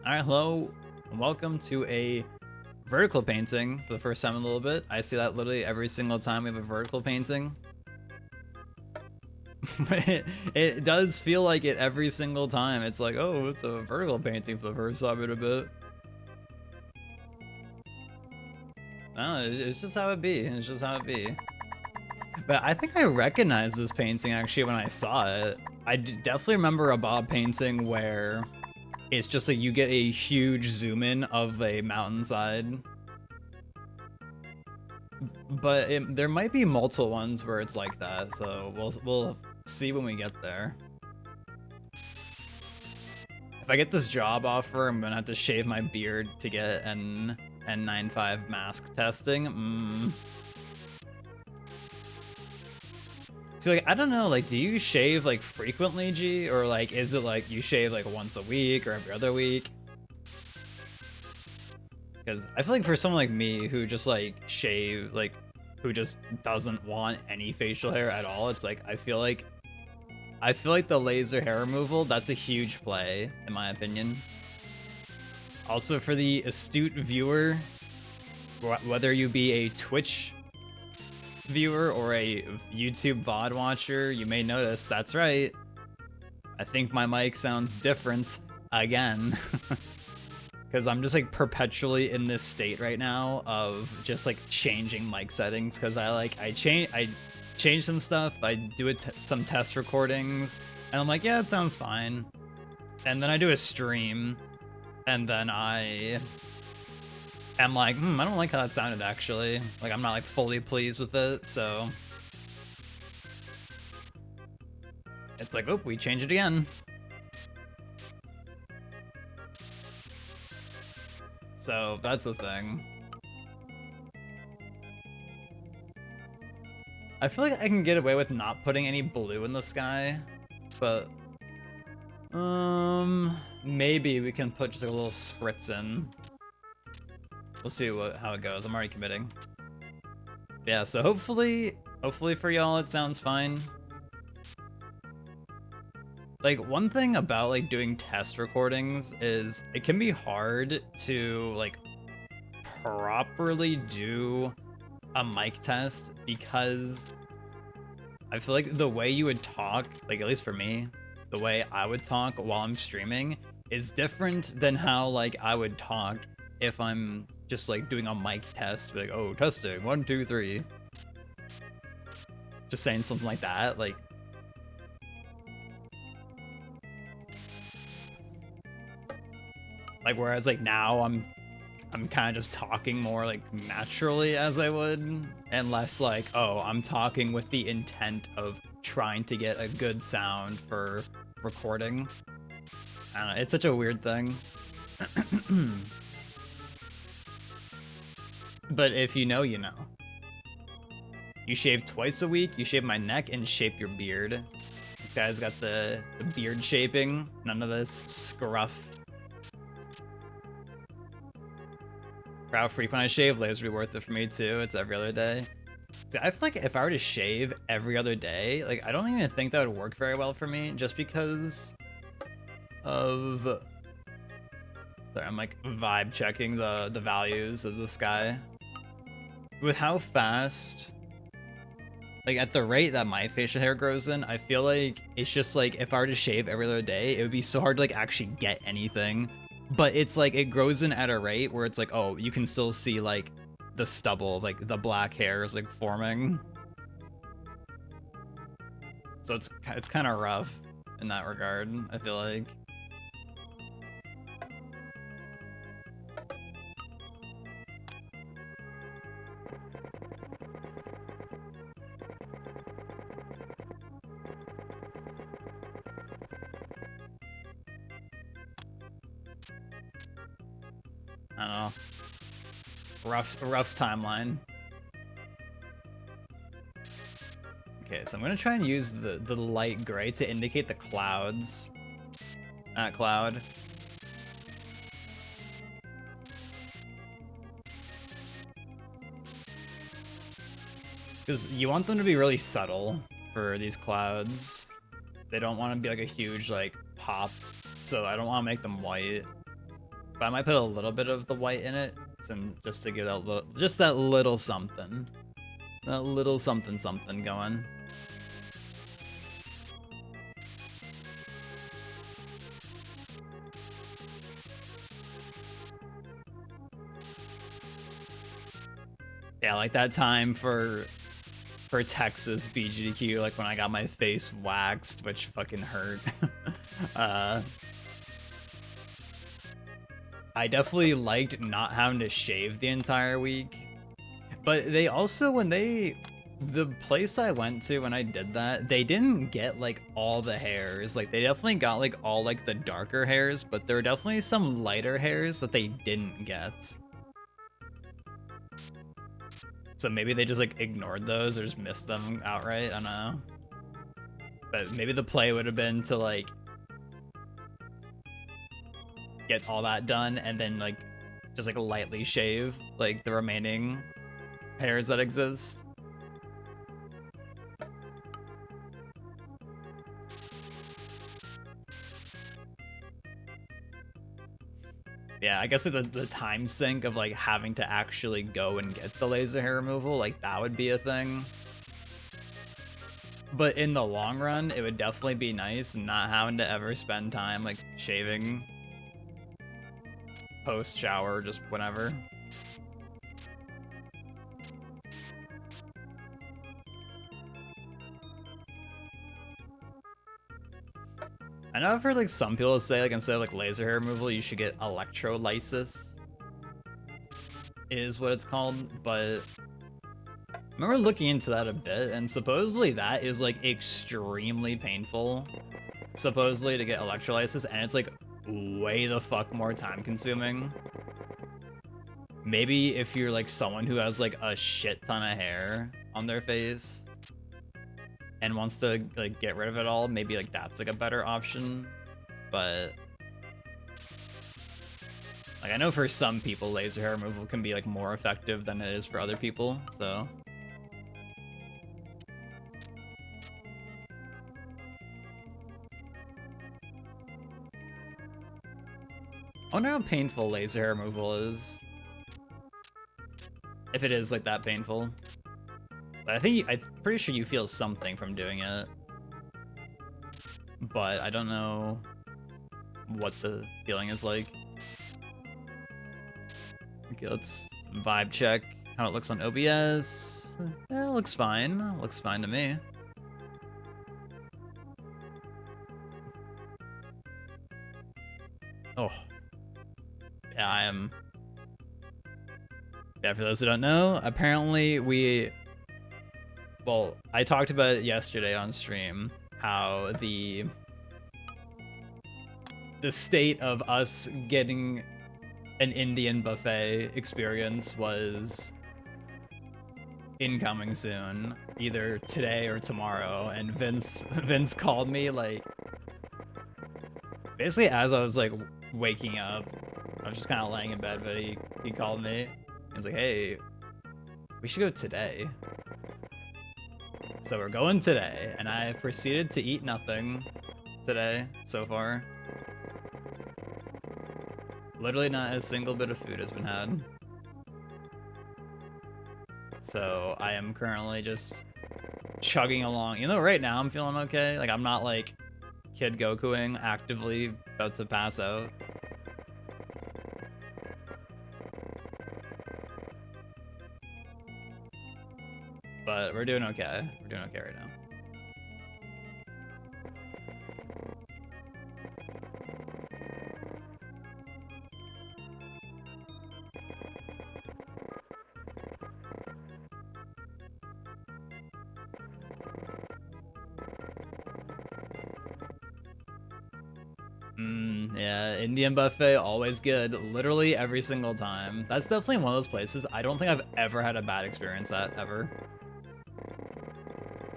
Alright, hello, and welcome to a vertical painting for the first time in a little bit. I see that literally every single time we have a vertical painting. it does feel like it every single time. It's like, oh, it's a vertical painting for the first time in a bit. No, it's just how it be. It's just how it be. But I think I recognized this painting actually when I saw it. I definitely remember a Bob painting where it's just like you get a huge zoom in of a mountainside. But there might be multiple ones where it's like that, so we'll see when we get there. If I get this job offer, I'm gonna have to shave my beard to get an N95 mask testing. See, like, I don't know, like, do you shave, like, frequently, G? Or, like, is it, like, you shave, like, once a week or every other week? Because I feel like for someone like me who just, like, shave, like, who just doesn't want any facial hair at all, it's like, I feel like the laser hair removal, that's a huge play, in my opinion. Also, for the astute viewer, whether you be a Twitch viewer or a YouTube VOD watcher, you may notice, that's right, I think my mic sounds different again. Because I'm just like perpetually in this state right now of just like changing mic settings, because I change some stuff, I do some test recordings, and I'm like, yeah, it sounds fine. And then I do a stream, and then I am like, I don't like how that sounded actually. Like, I'm not like fully pleased with it, so it's like, oh, we change it again. So that's the thing. I feel like I can get away with not putting any blue in the sky, but maybe we can put just like a little spritz in. We'll see how it goes. I'm already committing. Yeah, so hopefully for y'all it sounds fine. Like, one thing about like doing test recordings is it can be hard to like properly do a mic test, because I feel like the way you would talk, like at least for me, the way I would talk while I'm streaming is different than how like I would talk if I'm just like doing a mic test, like, oh, testing 1 2 3, just saying something like that. Like whereas like now I'm kind of just talking more like naturally as I would, and less like, oh, I'm talking with the intent of trying to get a good sound for recording. I don't know, it's such a weird thing. But if you know, you know. You shave twice a week, you shave my neck and shape your beard. This guy's got the beard shaping, none of this scruff. For how frequent I shave, laser would be worth it for me too. It's every other day. See, I feel like if I were to shave every other day, like, I don't even think that would work very well for me, just because of... Sorry, I'm like vibe checking the values of the sky. With how fast, like at the rate that my facial hair grows in, I feel like it's just like, if I were to shave every other day, it would be so hard to like actually get anything. But it's like, it grows in at a rate where it's like, oh, you can still see like the stubble, like the black hair is like forming. So it's kind of rough in that regard, I feel like. I don't know. Rough timeline. Okay, so I'm gonna try and use the light gray to indicate the clouds. Not cloud. Because you want them to be really subtle for these clouds. They don't want to be like a huge like pop, so I don't want to make them white. But I might put a little bit of the white in it, just to give that little, just that little something. That little something something going. Yeah, like that time for Texas BGDQ, like when I got my face waxed, which fucking hurt. I definitely liked not having to shave the entire week. But they also, the place I went to when I did that, they didn't get like all the hairs. Like they definitely got like all like the darker hairs, but there were definitely some lighter hairs that they didn't get. So maybe they just like ignored those or just missed them outright. I don't know. But maybe the play would have been to like get all that done and then like just like lightly shave like the remaining hairs that exist. Yeah, I guess the time sink of like having to actually go and get the laser hair removal, like that would be a thing. But in the long run, it would definitely be nice not having to ever spend time like shaving post shower, just whenever. I know I've heard like some people say like instead of like laser hair removal, you should get electrolysis, is what it's called. But I remember looking into that a bit, and supposedly that is like extremely painful, supposedly, to get electrolysis, and it's like way the fuck more time consuming. Maybe if you're like someone who has like a shit ton of hair on their face and wants to like get rid of it all, maybe like that's like a better option. But like I know for some people laser hair removal can be like more effective than it is for other people, so I wonder how painful laser hair removal is. If it is like that painful. I'm pretty sure you feel something from doing it. But I don't know what the feeling is like. Okay, let's vibe check how it looks on OBS. Yeah, it looks fine. It looks fine to me. Oh. Yeah, I am. Yeah, for those who don't know, apparently well, I talked about it yesterday on stream, how the state of us getting an Indian buffet experience was incoming soon, either today or tomorrow, and Vince called me like basically as I was like waking up. I was just kind of laying in bed, but he called me. He's like, "Hey, we should go today." So we're going today, and I have proceeded to eat nothing today so far. Literally not a single bit of food has been had. So I am currently just chugging along. You know, right now I'm feeling okay. Like I'm not like Kid Gokuing actively about to pass out. But we're doing okay. We're doing okay right now. Yeah, Indian buffet, always good. Literally every single time. That's definitely one of those places I don't think I've ever had a bad experience at, ever.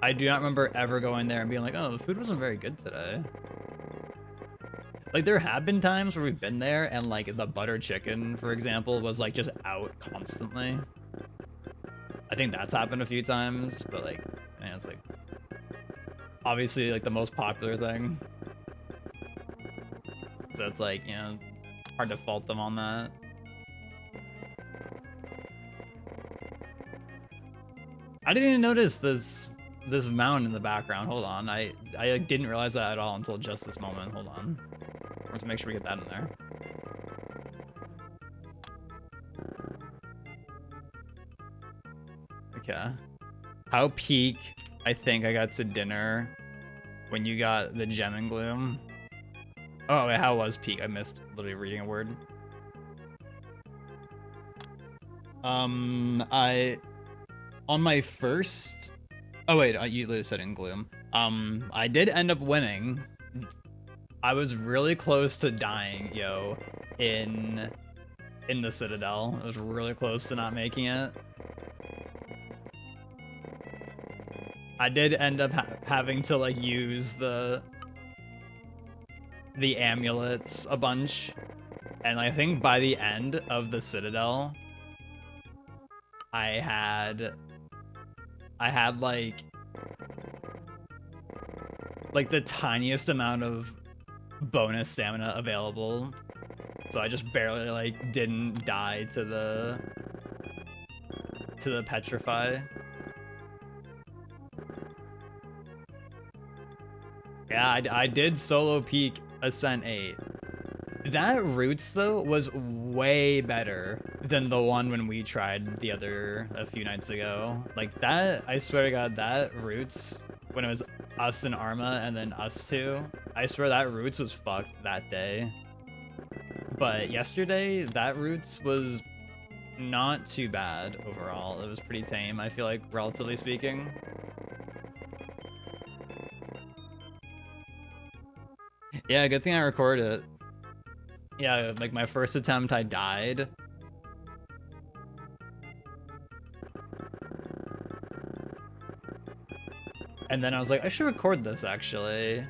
I do not remember ever going there and being like, oh, the food wasn't very good today. Like, there have been times where we've been there and, like, the butter chicken, for example, was, like, just out constantly. I think that's happened a few times, but, like, man, it's, like, obviously, like, the most popular thing. So it's, like, you know, hard to fault them on that. I didn't even notice this mound in the background. Hold on, I didn't realize that at all until just this moment. Hold on, I want to make sure we get that in there. Okay. How peak I think I got to dinner when you got the gem and gloom. Oh wait, how was peak? I missed literally reading a word. On my first, oh wait, you literally said in gloom. I did end up winning. I was really close to dying, yo, in the Citadel. I was really close to not making it. I did end up having to like use the amulets a bunch, and I think by the end of the Citadel, I had like the tiniest amount of bonus stamina available, so I just barely like didn't die to the petrify. Yeah, I did solo peak Ascent 8. That Roots, though, was way better than the one when we tried a few nights ago. Like, that, I swear to God, that Roots, when it was us and Arma and then us two, I swear that Roots was fucked that day. But yesterday, that Roots was not too bad overall. It was pretty tame, I feel like, relatively speaking. Yeah, good thing I recorded it. Yeah, like my first attempt, I died. And then I was like, I should record this actually.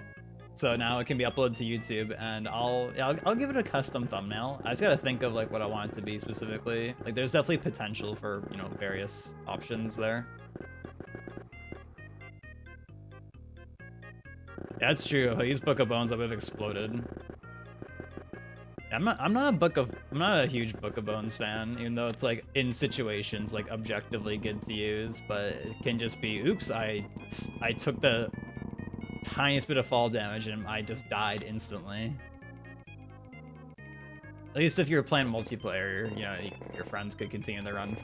So now it can be uploaded to YouTube, and I'll give it a custom thumbnail. I just gotta think of like what I want it to be specifically. Like there's definitely potential for, you know, various options there. Yeah, that's true. If I use Book of Bones, I would have exploded. I'm not a huge Book of Bones fan, even though it's like in situations like objectively good to use, but it can just be, oops, I took the tiniest bit of fall damage and I just died instantly. At least if you're playing multiplayer, you know, your friends could continue the run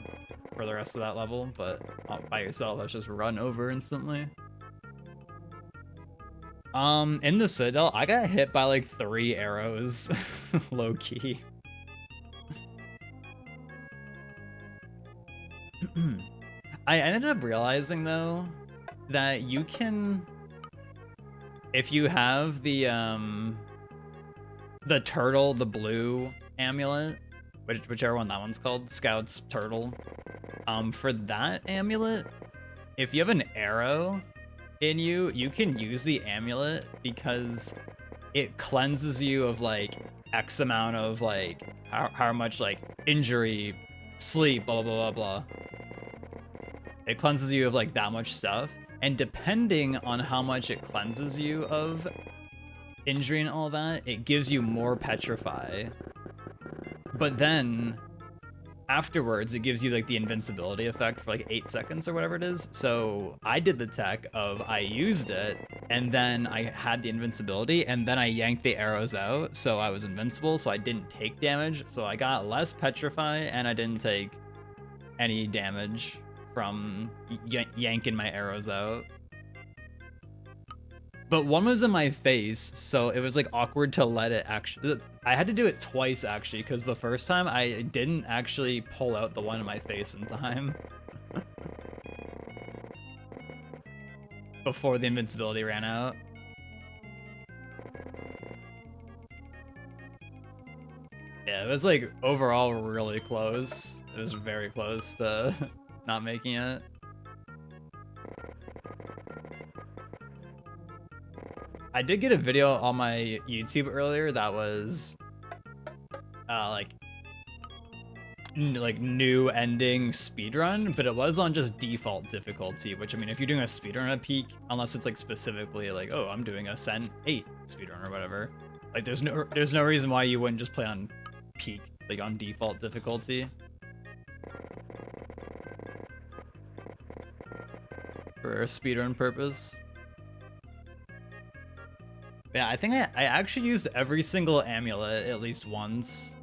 for the rest of that level, but by yourself, that's just run over instantly. In the Citadel, I got hit by like 3 arrows, low key. I ended up realizing though that you can, if you have the turtle, the blue amulet, whichever one that one's called, Scout's Turtle. For that amulet, if you have an arrow in you can use the amulet because it cleanses you of like X amount of like how much like injury, sleep, blah blah blah blah. It cleanses you of like that much stuff, and depending on how much it cleanses you of injury and all that, it gives you more petrify. But then afterwards, it gives you like the invincibility effect for like 8 seconds or whatever it is. So I did the tech of I used it, and then I had the invincibility, and then I yanked the arrows out, so I was invincible, so I didn't take damage. So I got less petrify, and I didn't take any damage from yanking my arrows out. But one was in my face, so it was like awkward to let it actually. I had to do it twice actually, because the first time I didn't actually pull out the one in my face in time. Before the invincibility ran out. Yeah, it was like overall really close. It was very close to not making it. I did get a video on my YouTube earlier that was like new ending speedrun, but it was on just default difficulty, which I mean, if you're doing a speedrun at peak, unless it's like specifically like, oh, I'm doing a Ascent 8 speedrun or whatever, like there's no reason why you wouldn't just play on peaked, like on default difficulty. For speedrun purpose. Yeah, I think I actually used every single amulet at least once.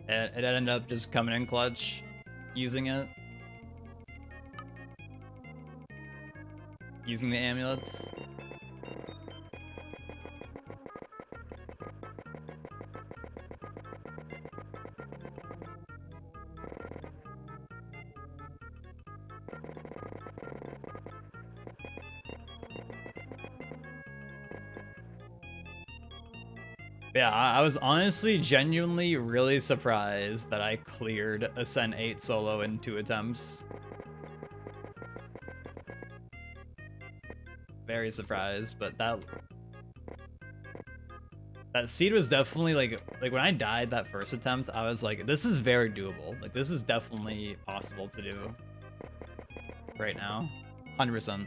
And it ended up just coming in clutch using it. Using the amulets. Yeah, I was honestly genuinely really surprised that I cleared Ascent 8 solo in 2 attempts. Very surprised, but that seed was definitely like when I died that first attempt, I was like, this is very doable. Like this is definitely possible to do right now. 100%.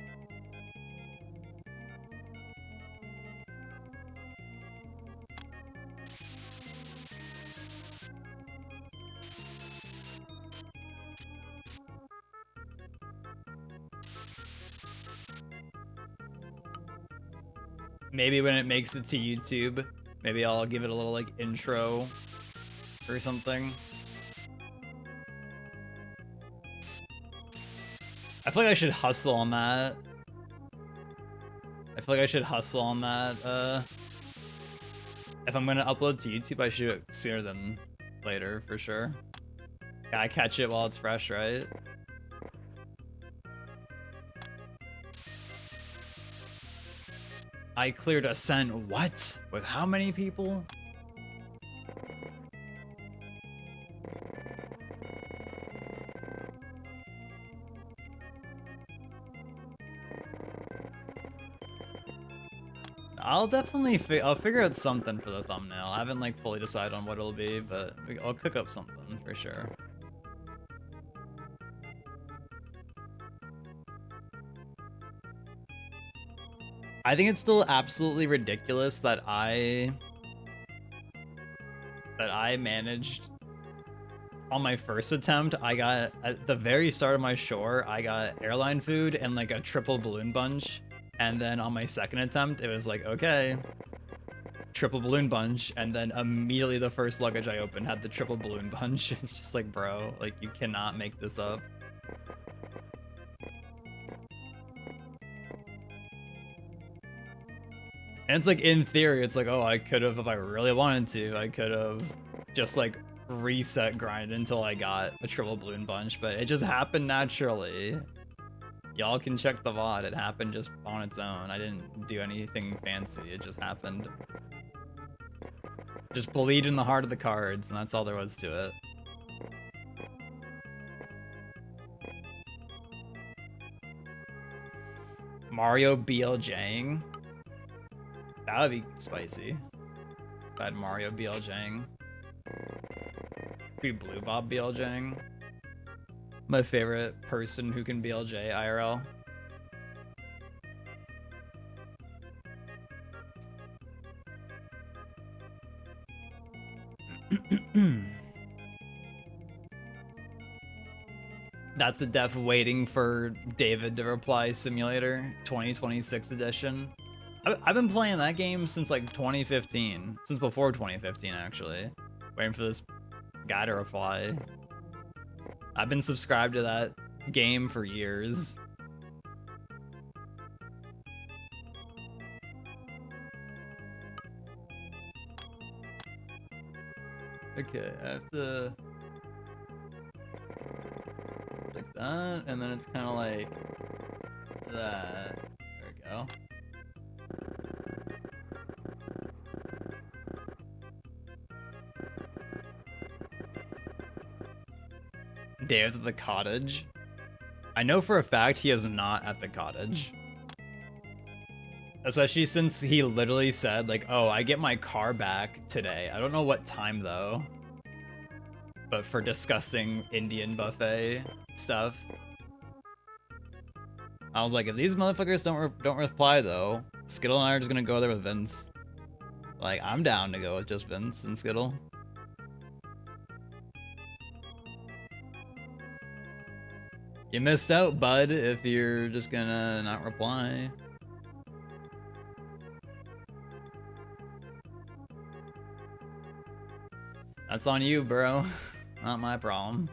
Maybe when it makes it to YouTube, maybe I'll give it a little like intro or something. I feel like I should hustle on that. If I'm gonna upload to YouTube, I should do it sooner than later for sure. Gotta catch it while it's fresh, right? I cleared Ascent. What? With how many people? I'll definitely I'll figure out something for the thumbnail. I haven't like fully decided on what it'll be, but I'll cook up something for sure. I think it's still absolutely ridiculous that I managed on my first attempt. I got at the very start of my shore, I got airline food and like a triple balloon bunch. And then on my second attempt, it was like, okay, triple balloon bunch. And then immediately the first luggage I opened had the triple balloon bunch. It's just like, bro, like you cannot make this up. And it's like, in theory, it's like, oh, I could have, if I really wanted to, I could have just like reset grind until I got a triple balloon bunch, but it just happened naturally. Y'all can check the VOD, it happened just on its own. I didn't do anything fancy, it just happened. Just believed in the heart of the cards, and that's all there was to it. Mario BLJing? That would be spicy. If I had Mario BLJing. Be Blue Bob BLJing. My favorite person who can BLJ IRL. That's the def waiting for David to reply simulator 2026 edition. I've been playing that game since like 2015, since before 2015 actually, waiting for this guy to reply. I've been subscribed to that game for years. Okay, I have to like that, and then it's kind of like that. There we go. Dave's at the cottage. I know for a fact he is not at the cottage. Especially since he literally said like, oh, I get my car back today. I don't know what time though. But for discussing Indian buffet stuff. I was like, if these motherfuckers don't reply though, Skittle and I are just gonna go there with Vince. Like, I'm down to go with just Vince and Skittle. You missed out, bud, if you're just gonna not reply. That's on you, bro. Not my problem.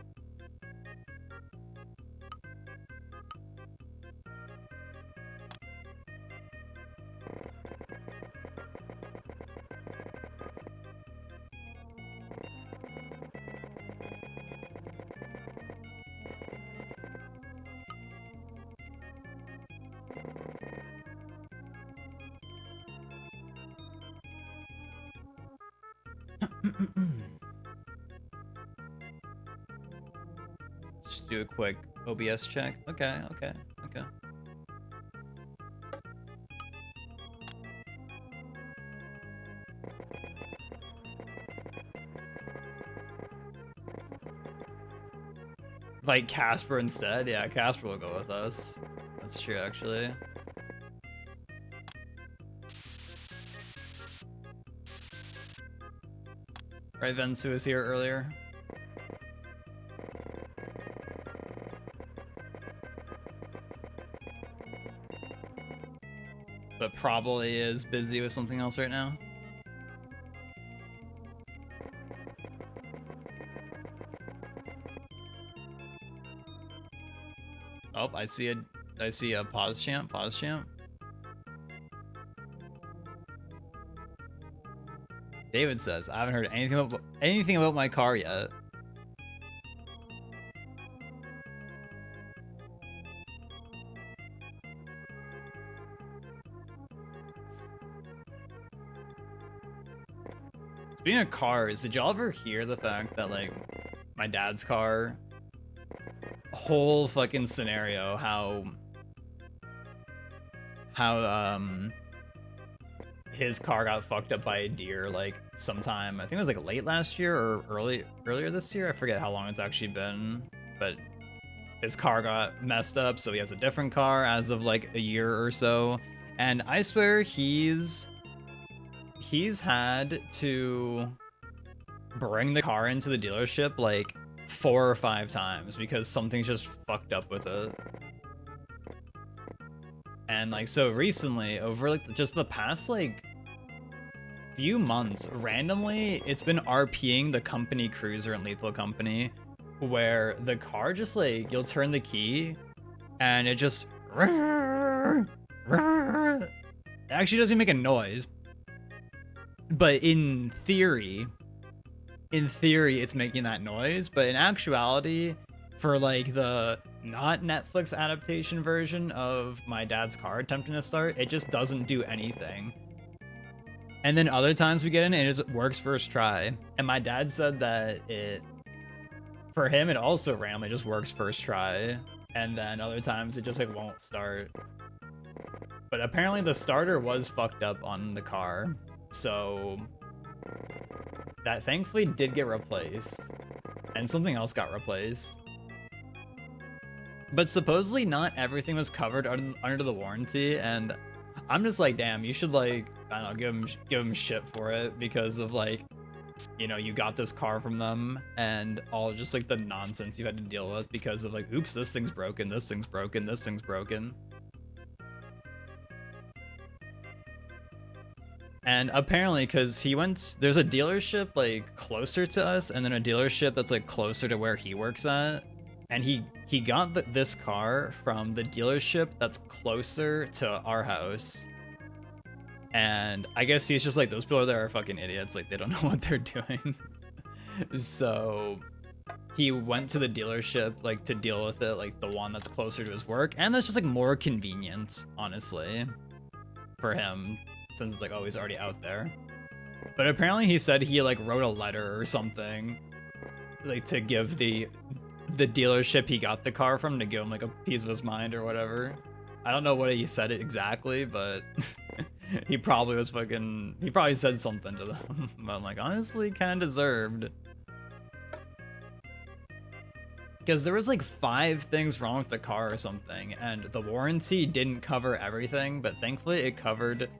Just do a quick OBS check. Okay. Like Casper instead? Yeah, Casper will go with us. That's true, actually. Right, Vensu was here earlier. But probably is busy with something else right now. Oh, I see a pause champ. David says, I haven't heard anything about my car yet. Speaking of cars, did y'all ever hear the fact that like my dad's car, whole fucking scenario, how his car got fucked up by a deer like sometime, I think it was like late last year or earlier this year. I forget how long it's actually been, but his car got messed up, so he has a different car as of like a year or so. And I swear he's had to bring the car into the dealership like 4 or 5 times because something's just fucked up with it. And like, so recently, over like just the past like few months, randomly it's been RPing the company cruiser in Lethal Company, where the car just like, you'll turn the key and it just it actually doesn't make a noise, but in theory it's making that noise. But in actuality, for like the not Netflix adaptation version of my dad's car attempting to start, it just doesn't do anything. And then other times we get in and it just works first try. And my dad said that for him it also randomly just works first try, and then other times it just like won't start. But apparently the starter was fucked up on the car, so that thankfully did get replaced, and something else got replaced. But supposedly not everything was covered under the warranty, and I'm just like, damn, you should like, I don't know, give him shit for it, because of like, you know, you got this car from them and all just like the nonsense you had to deal with because of like, oops, this thing's broken, this thing's broken, this thing's broken. And apparently, because there's a dealership like closer to us, and then a dealership that's like closer to where he works at. And he got this car from the dealership that's closer to our house. And I guess he's just like, those people there are fucking idiots. Like, they don't know what they're doing. So he went to the dealership like to deal with it, like the one that's closer to his work. And that's just like more convenient, honestly, for him, since it's like, oh, he's already out there. But apparently he said he like wrote a letter or something, like to give the dealership he got the car from, to give him like a piece of his mind or whatever. I don't know what he said exactly, but he probably said something to them. But I'm like, honestly, kind of deserved. Because there was like 5 things wrong with the car or something, and the warranty didn't cover everything, but thankfully it covered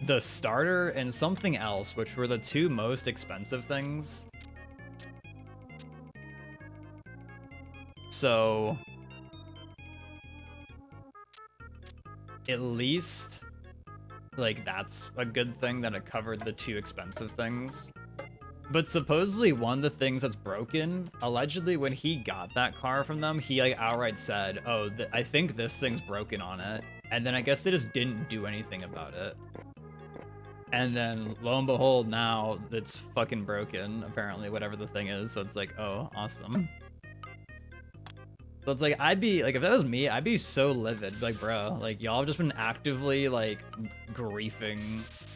the starter and something else, which were the 2 most expensive things. So at least, like, that's a good thing that it covered the 2 expensive things. But supposedly one of the things that's broken, allegedly when he got that car from them, he like outright said, oh, I think this thing's broken on it. And then I guess they just didn't do anything about it. And then lo and behold, now it's fucking broken, apparently, whatever the thing is. So it's like, oh, awesome. So it's like, I'd be, like, if that was me, I'd be so livid. Like, bro, like, y'all have just been actively, like, griefing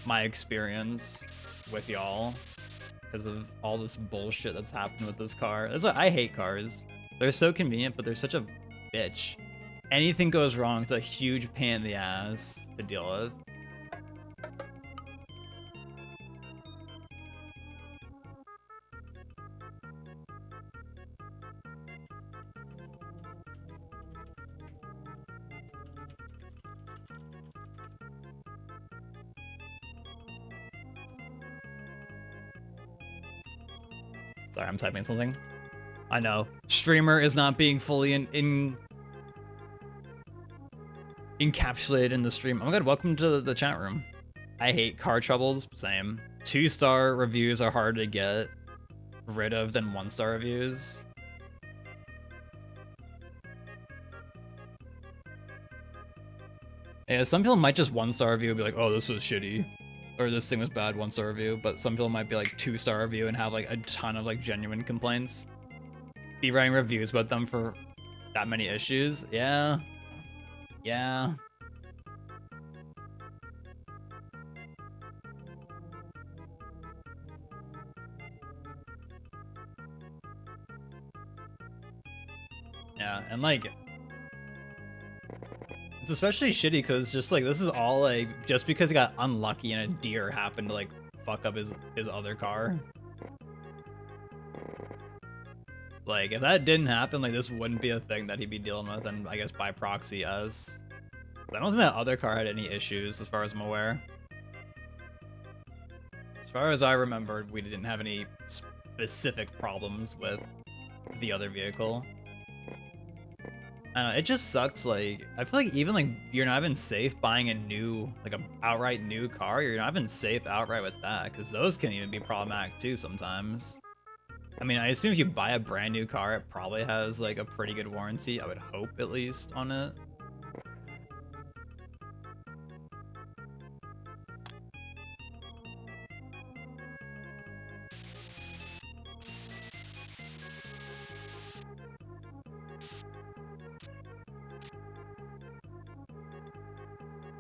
my experience with y'all because of all this bullshit that's happened with this car. That's why I hate cars. They're so convenient, but they're such a bitch. Anything goes wrong, it's a huge pain in the ass to deal with. Sorry, I'm typing something. I know. Streamer is not being fully encapsulated in the stream. Oh my god, welcome to the chat room. I hate car troubles, same. 2-star reviews are harder to get rid of than 1-star reviews. Yeah, some people might just 1-star review and be like, oh, this was shitty. Or this thing was bad, 1-star review, but some people might be like 2-star review and have like a ton of like genuine complaints. Be writing reviews about them for that many issues. Yeah. Yeah. Yeah, and like, it's especially shitty because it's just like, this is all like, just because he got unlucky and a deer happened to like fuck up his other car. Like, if that didn't happen, like, this wouldn't be a thing that he'd be dealing with, and I guess by proxy us. I don't think that other car had any issues, as far as I'm aware. As far as I remembered, we didn't have any specific problems with the other vehicle. I don't know, it just sucks, like, I feel like even, like, you're not even safe buying a new, like, a outright new car, you're not even safe outright with that, because those can even be problematic, too, sometimes. I mean, I assume if you buy a brand new car, it probably has, like, a pretty good warranty, I would hope, at least, on it.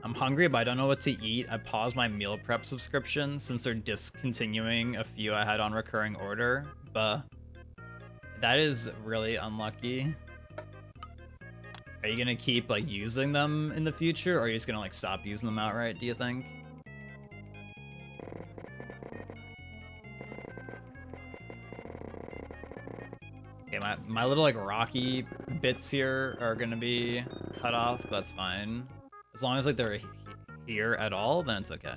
I'm hungry, but I don't know what to eat. I paused my meal prep subscription since they're discontinuing a few I had on recurring order, but that is really unlucky. Are you gonna keep like using them in the future, or are you just gonna like stop using them outright, do you think? Okay, my little like rocky bits here are gonna be cut off, but that's fine. As long as like they're here at all, then it's okay.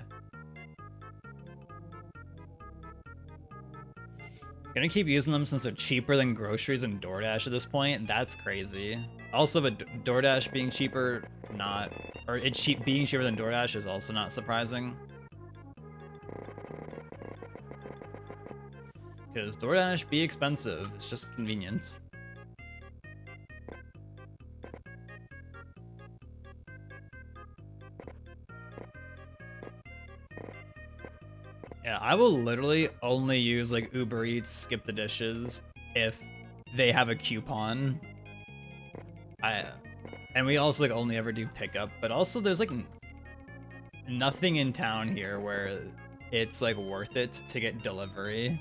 Gonna keep using them since they're cheaper than groceries and DoorDash at this point. That's crazy. Also, but DoorDash being cheaper, not, or it being cheaper than DoorDash is also not surprising. Because DoorDash be expensive, it's just convenience. Yeah, I will literally only use like Uber Eats, Skip the Dishes, if they have a coupon. And we also like only ever do pickup, but also there's like nothing in town here where it's like worth it to get delivery.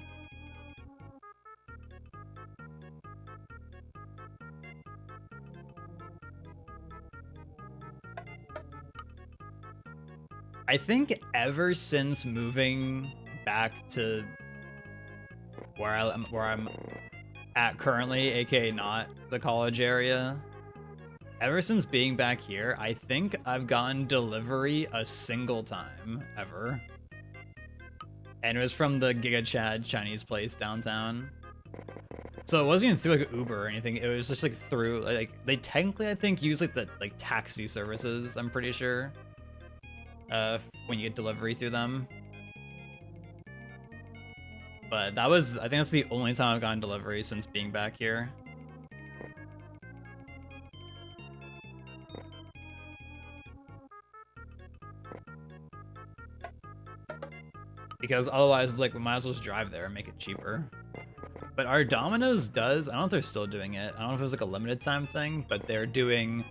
I think ever since moving back to where I'm at currently, aka not the college area, ever since being back here, I think I've gotten delivery a single time ever. And it was from the Giga Chad Chinese place downtown. So it wasn't even through like Uber or anything. It was just like through like they technically I think use like the like taxi services. I'm pretty sure. When you get delivery through them. But that was I think that's the only time I've gotten delivery since being back here. Because otherwise, like, we might as well just drive there and make it cheaper. But our Domino's does, I don't know if they're still doing it. I don't know if it was like a limited time thing, but they're doing,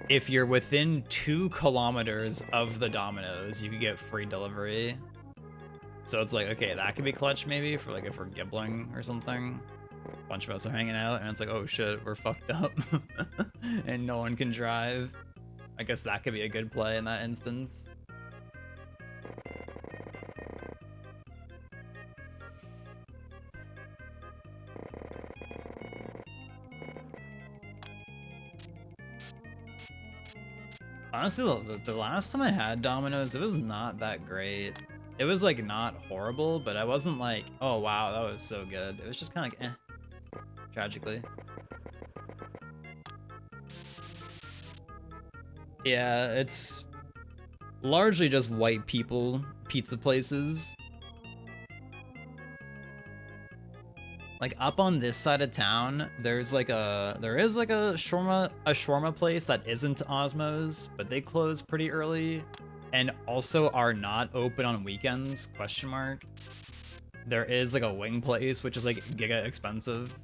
if you're within 2 kilometers of the Domino's, you can get free delivery. So it's like, okay, that could be clutch maybe for like if we're gibbling or something. A bunch of us are hanging out and it's like, oh shit, we're fucked up and no one can drive. I guess that could be a good play in that instance. Honestly, the last time I had Domino's, it was not that great. It was like not horrible, but I wasn't like, oh wow, that was so good. It was just kind of like, eh, tragically. Yeah, it's largely just white people pizza places. Like up on this side of town, there is like a shawarma place that isn't Osmo's, but they close pretty early and also are not open on weekends, question mark. There is like a wing place which is like giga expensive.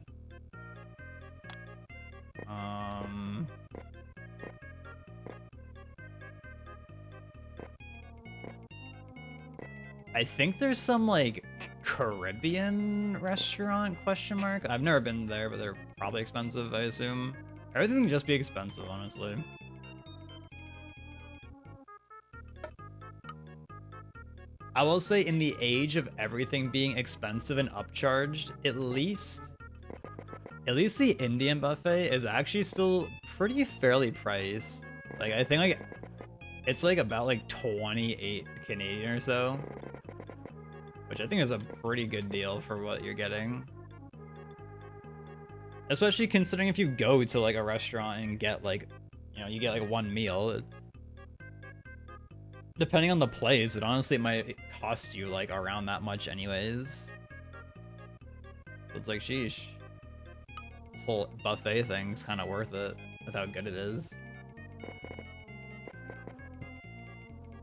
I think there's some like Caribbean restaurant, question mark. I've never been there, but they're probably expensive, I assume. Everything can just be expensive, honestly. I will say in the age of everything being expensive and upcharged, at least the Indian buffet is actually still pretty fairly priced. Like I think like it's like about like 28 Canadian or so. Which I think is a pretty good deal for what you're getting. Especially considering if you go to like a restaurant and get like, you know, you get like one meal. Depending on the place, it honestly might cost you like around that much anyways. So it's like, sheesh. This whole buffet thing's kind of worth it with how good it is.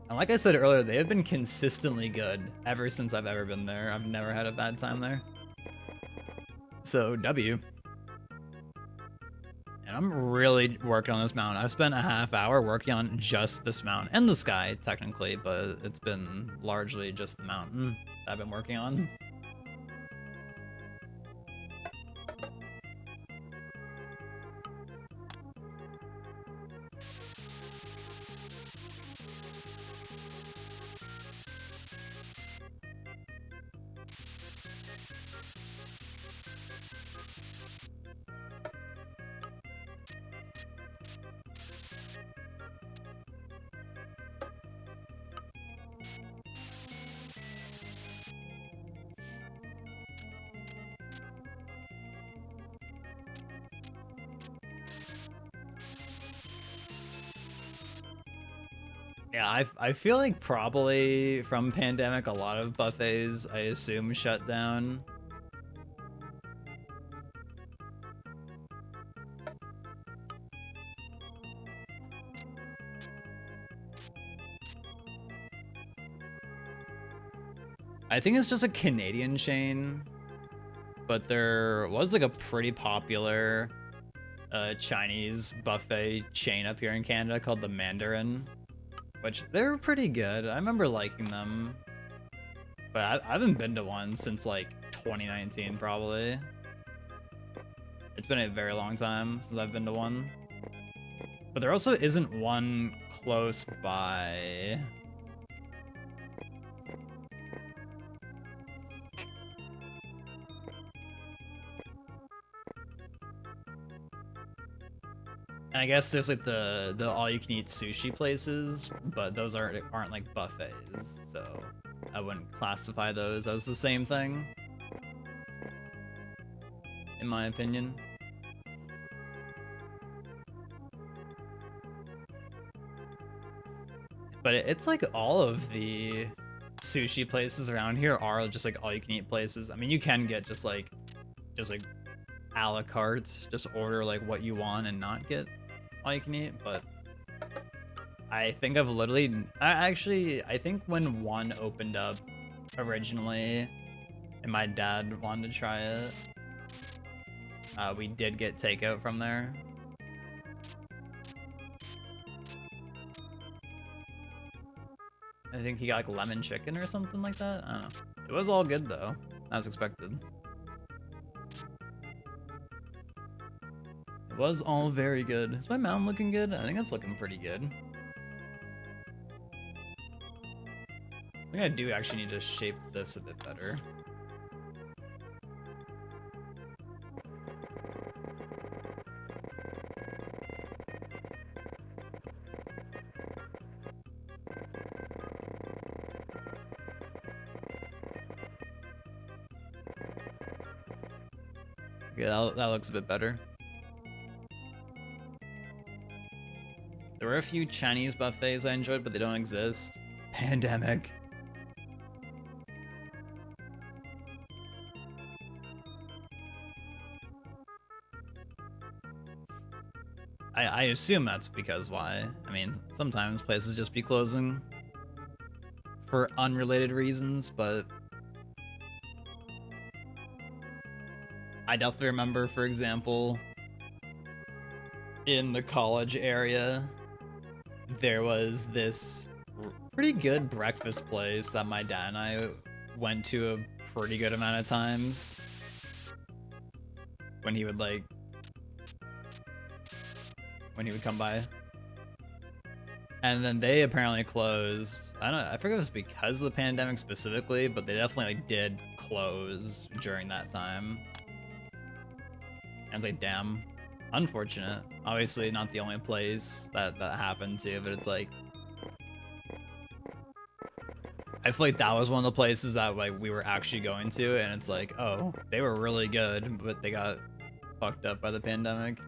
And like I said earlier, they have been consistently good ever since I've ever been there. I've never had a bad time there. So, W. And I'm really working on this mountain. I've spent a half hour working on just this mountain. And the sky, technically, but it's been largely just the mountain that I've been working on. Yeah, I feel like probably from pandemic, a lot of buffets, I assume, shut down. I think it's just a Canadian chain, but there was like a pretty popular Chinese buffet chain up here in Canada called the Mandarin. Which, they're pretty good. I remember liking them. But I haven't been to one since, like, 2019, probably. It's been a very long time since I've been to one. But there also isn't one close by. And I guess there's like the all-you-can-eat sushi places, but those aren't like buffets, so I wouldn't classify those as the same thing. in my opinion. But it's like all of the sushi places around here are just like all you can eat places. I mean, you can get just like a la carte, just order like what you want and not get all you can eat, but I think I've literally, I think when one opened up originally and my dad wanted to try it, we did get takeout from there. I think he got like lemon chicken or something like that. I don't know. It was all good though, as expected. It was all very good. Is my mountain looking good? I think it's looking pretty good. I think I do actually need to shape this a bit better. Yeah, that looks a bit better. There were a few Chinese buffets I enjoyed, but they don't exist. Pandemic. I assume that's because why. I mean, sometimes places just be closing for unrelated reasons, but I definitely remember, for example, in the college area, there was this pretty good breakfast place that my dad and I went to a pretty good amount of times when he would come by. And then they apparently closed. I forget if it was because of the pandemic specifically, but they definitely did close during that time. And it's like, damn, unfortunate. Obviously not the only place that happened to, but it's like, I feel like that was one of the places that like we were actually going to, and it's like, oh, they were really good, but they got fucked up by the pandemic.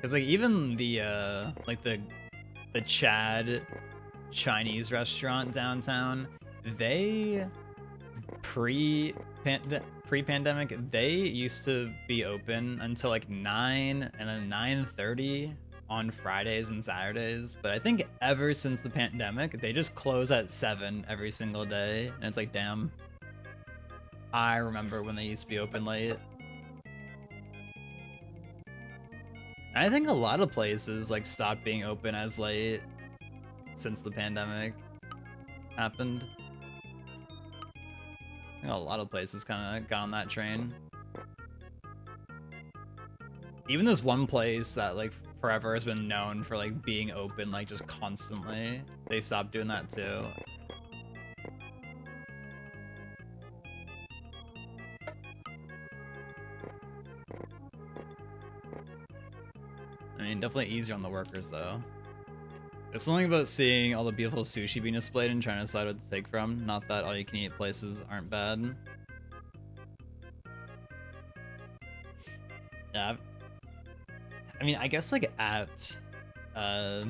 Cause like even the the Chad Chinese restaurant downtown, they pre-pandemic they used to be open until like 9 and then 9:30 on Fridays and Saturdays, but I think ever since the pandemic they just close at 7 every single day, and it's like, damn, I remember when they used to be open late. And I think a lot of places like stopped being open as late since the pandemic happened. I think a lot of places kind of got on that train. Even this one place that like forever has been known for like being open like just constantly, they stopped doing that too. I mean, definitely easier on the workers though. There's something about seeing all the beautiful sushi being displayed and trying to decide what to take from. Not that all you can eat places aren't bad. Yeah. I mean, I guess like at, I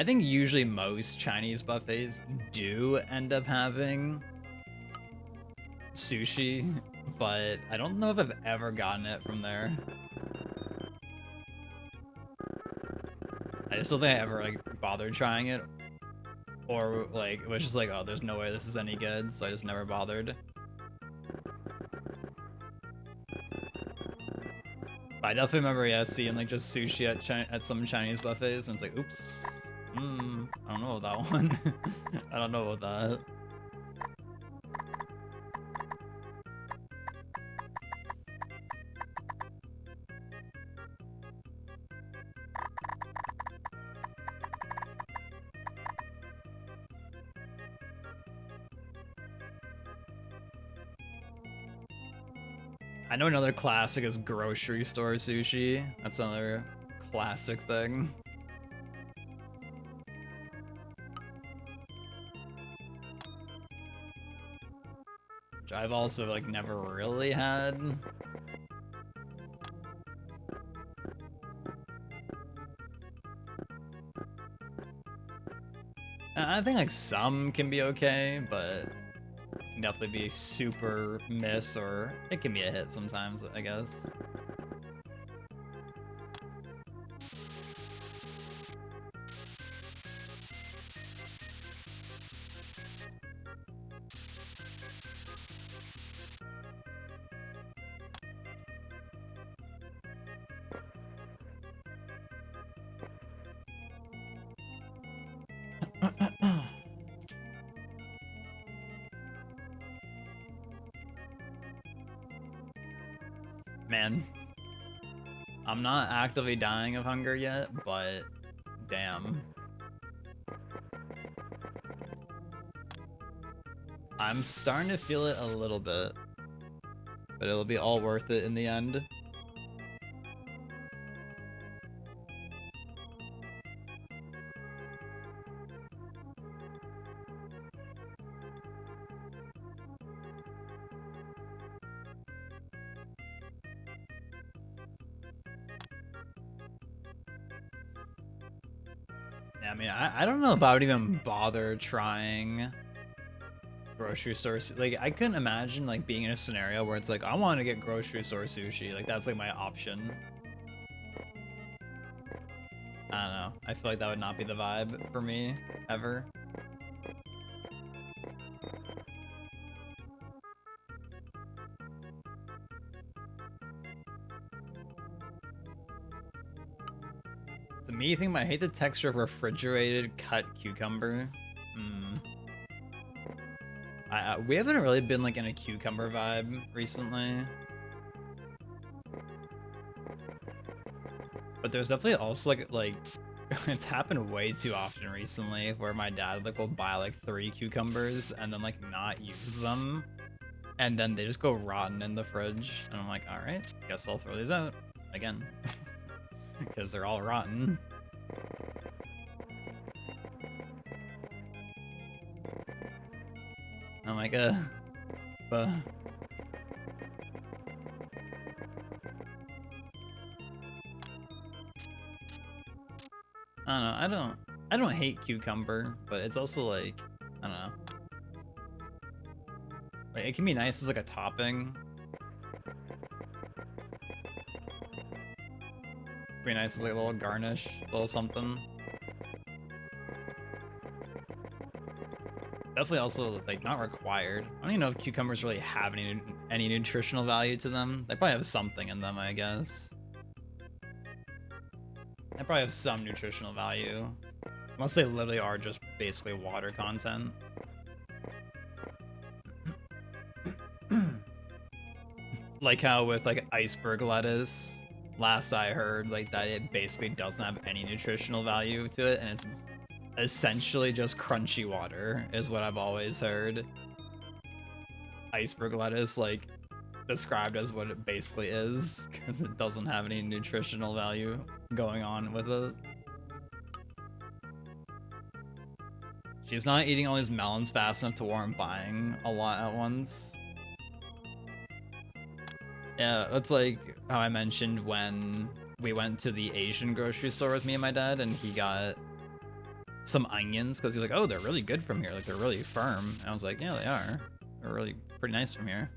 think usually most Chinese buffets do end up having sushi, but I don't know if I've ever gotten it from there. I just don't think I ever like bothered trying it, or like it was just like, oh, there's no way this is any good, so I just never bothered. But I definitely remember, yeah, seeing like just sushi at some Chinese buffets, and it's like, oops, I don't know about that one. I don't know about that. I know another classic is grocery store sushi. That's another classic thing. which I've also like never really had. I think like some can be okay, but it can definitely be super miss, or it can be a hit sometimes, I guess. Man, I'm not actively dying of hunger yet, but damn. I'm starting to feel it a little bit, but it'll be all worth it in the end. I mean, I don't know if I would even bother trying grocery store. Like, I couldn't imagine like being in a scenario where it's like, I want to get grocery store sushi. Like, that's like my option. I don't know. I feel like that would not be the vibe for me ever. To me, I think I hate the texture of refrigerated cut cucumber. We haven't really been like in a cucumber vibe recently. But there's definitely also like it's happened way too often recently where my dad like will buy like 3 cucumbers and then like not use them. And then they just go rotten in the fridge. And I'm like, all right, guess I'll throw these out again. Because they're all rotten. I'm like, but I don't know. I don't hate cucumber, but it's also like, I don't know. Like, it can be nice as like a topping. Be nice as like a little garnish, a little something. Definitely also like not required. I don't even know if cucumbers really have any nutritional value to them. They probably have something in them, I guess. They probably have some nutritional value. Unless they literally are just basically water content. Like how with like iceberg lettuce, last I heard, like that it basically doesn't have any nutritional value to it, and it's essentially just crunchy water, is what I've always heard. Iceberg lettuce, like, described as what it basically is, because it doesn't have any nutritional value going on with it. She's not eating all these melons fast enough to warrant buying a lot at once. Yeah, that's like how I mentioned when we went to the Asian grocery store with me and my dad, and he got some onions because he was like, oh, they're really good from here. Like, they're really firm. And I was like, yeah, they are. They're really pretty nice from here.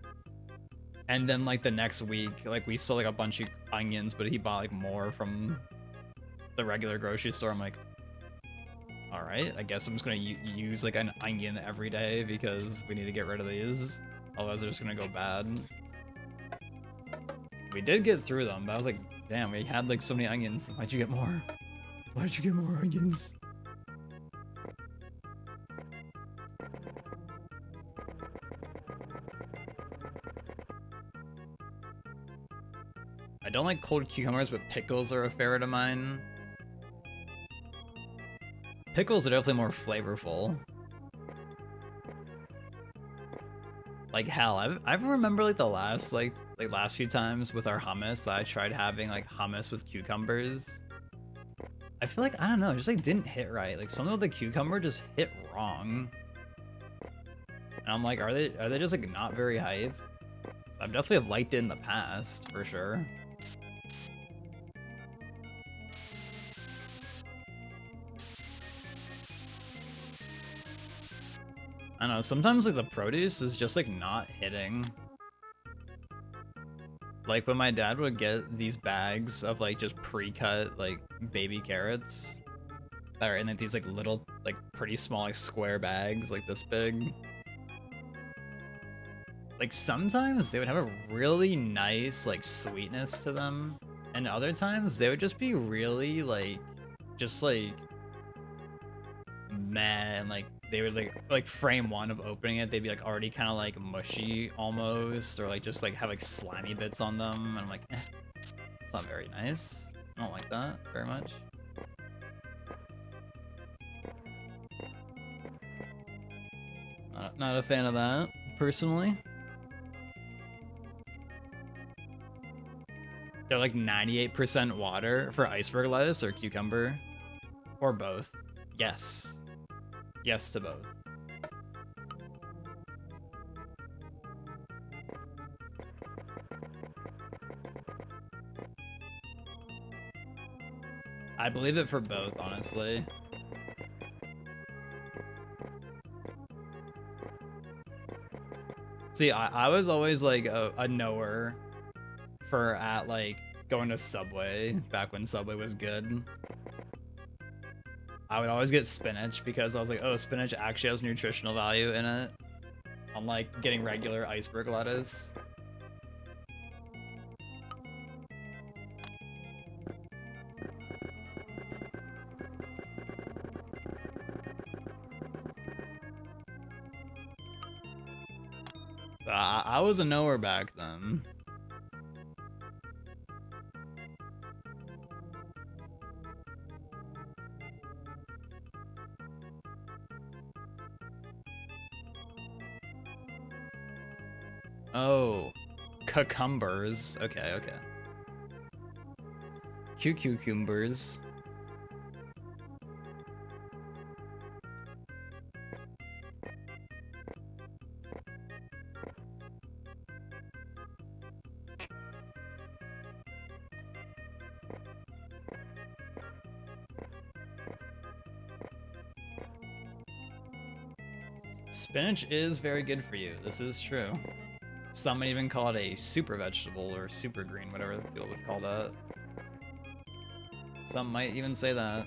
And then like the next week, like we saw like a bunch of onions, but he bought like more from the regular grocery store. I'm like, all right, I guess I'm just gonna use like an onion every day because we need to get rid of these. Otherwise they're just gonna go bad. We did get through them, but I was like, damn, we had like so many onions. Why'd you get more? Why'd you get more onions? I don't like cold cucumbers, but pickles are a favorite of mine. Pickles are definitely more flavorful. Like hell, I remember like the last last few times with our hummus that I tried having like hummus with cucumbers. I feel like, I don't know, it just like didn't hit right. Like something with the cucumber just hit wrong. And And I'm like, are they just like not very hype? I definitely have liked it in the past, for sure. I don't know, sometimes like the produce is just like not hitting. Like when my dad would get these bags of like just pre-cut like baby carrots that are in like these like little like pretty small like square bags like this big. Like sometimes they would have a really nice like sweetness to them, and other times they would just be really like just like meh, and like they would like frame one of opening it, they'd be like already kind of like mushy almost, or like just like have like slimy bits on them, and I'm like, it's not very nice. I don't like that very much. Not a fan of that personally. They're like 98% water for iceberg lettuce or cucumber, or both. Yes. Yes to both. I believe it for both, honestly. See, I was always like a knower for at like going to Subway back when Subway was good. I would always get spinach because I was like, oh, spinach actually has nutritional value in it, unlike getting regular iceberg lettuce. So I was a knower back then. Oh, cucumbers. Okay, okay. Cucumbers. Spinach is very good for you. This is true. Some might even call it a super vegetable or super green, whatever people would call that. Some might even say that.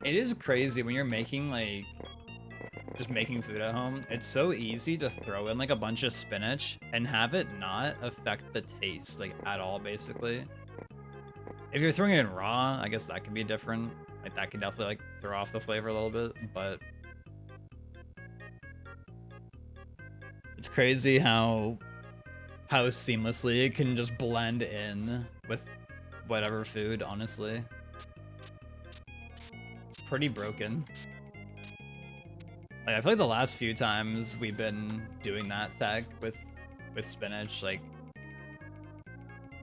It is crazy when you're making like just making food at home. It's so easy to throw in like a bunch of spinach and have it not affect the taste like at all, basically. If you're throwing it in raw, I guess that could be different. Like that could definitely like throw off the flavor a little bit, but it's crazy how seamlessly it can just blend in with whatever food, honestly. It's pretty broken. Like I feel like the last few times we've been doing that tech with spinach, like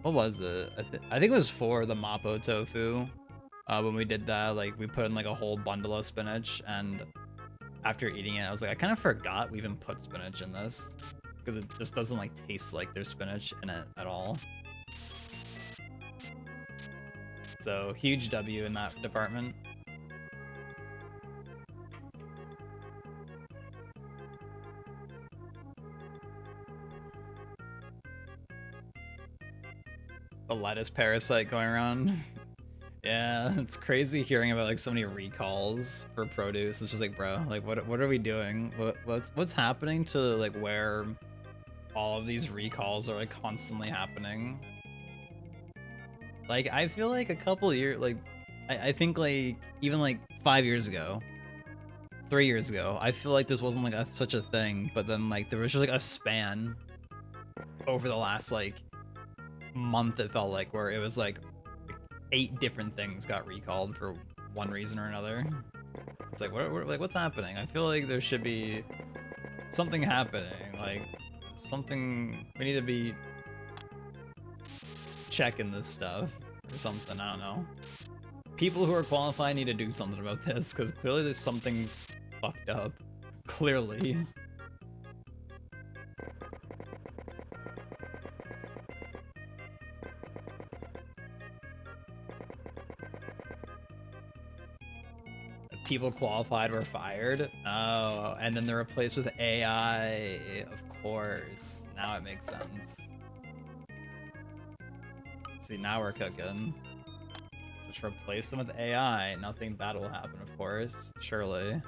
what was it? I think it was for the Mapo tofu. When we did that, like we put in like a whole bundle of spinach, and after eating it, I was like, I kind of forgot we even put spinach in this because it just doesn't like taste like there's spinach in it at all. So huge W in that department. The lettuce parasite going around. Yeah, it's crazy hearing about like so many recalls for produce. It's just like, bro, like what are we doing? What's happening to like where all of these recalls are like constantly happening? Like I feel like a couple years, like I think like even like 5 years ago, 3 years ago, I feel like this wasn't like such a thing, but then like there was just like a span over the last like month, it felt like, where it was like 8 different things got recalled for one reason or another. It's like what's happening? I feel like there should be something happening, like something we need to be checking this stuff or something. I don't know. People who are qualified need to do something about this, because clearly there's something's fucked up. Clearly. People qualified were fired. Oh, and then they're replaced with AI. Of course. Now it makes sense. See, now we're cooking. Just replace them with AI. Nothing bad will happen, of course. Surely.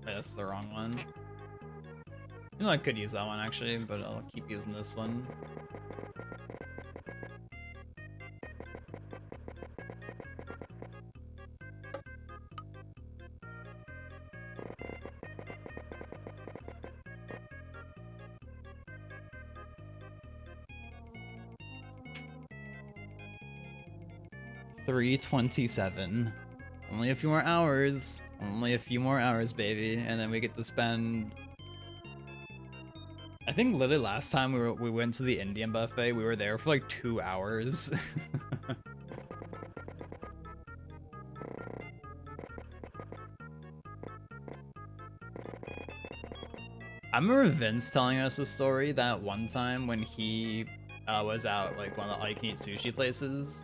That's the wrong one. You know, I could use that one actually, but I'll keep using this one. $3.27. Only a few more hours. Only a few more hours, baby, and then we get to spend. I think literally last time we went to the Indian buffet, we were there for like 2 hours. I remember Vince telling us a story that one time when he was out like one of the all-you-can-eat sushi places,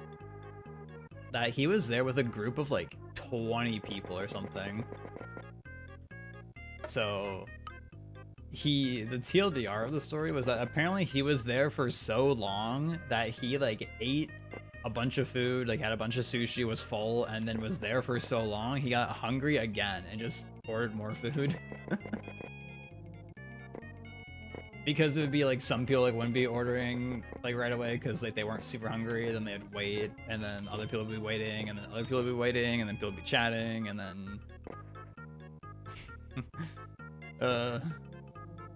that he was there with a group of like 20 people or something. So the TLDR of the story was that apparently he was there for so long that he like ate a bunch of food, like had a bunch of sushi, was full, and then was there for so long he got hungry again and just ordered more food. Because it would be like some people like wouldn't be ordering like right away because like they weren't super hungry, then they'd wait, and then other people would be waiting, and then other people would be waiting, and then people would be chatting, and then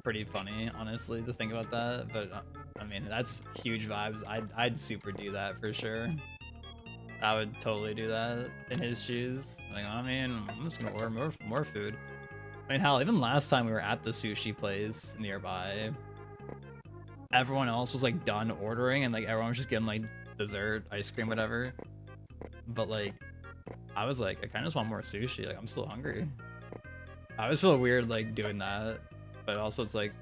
pretty funny honestly to think about that. But I mean, that's huge vibes. I'd super do that for sure. I would totally do that in his shoes. Like, I mean, I'm just gonna order more food. I mean, hell, even last time we were at the sushi place nearby, everyone else was like done ordering, and like everyone was just getting like dessert, ice cream, whatever. But like, I was like, I kind of just want more sushi. Like, I'm still hungry. I always feel weird like doing that, but also it's like,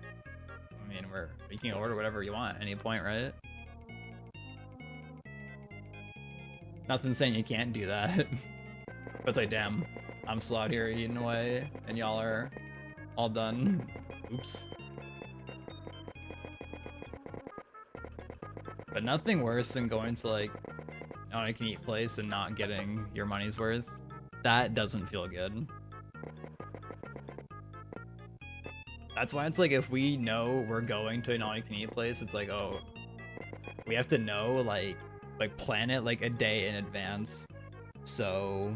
I mean, you can order whatever you want at any point, right? Nothing saying you can't do that. But it's like, damn, I'm still out here eating away, and y'all are all done. Oops. But nothing worse than going to like an all-you-can-eat place and not getting your money's worth. That doesn't feel good. That's why it's like, if we know we're going to an all-you-can-eat place, it's like, oh, we have to know, like plan it like a day in advance, so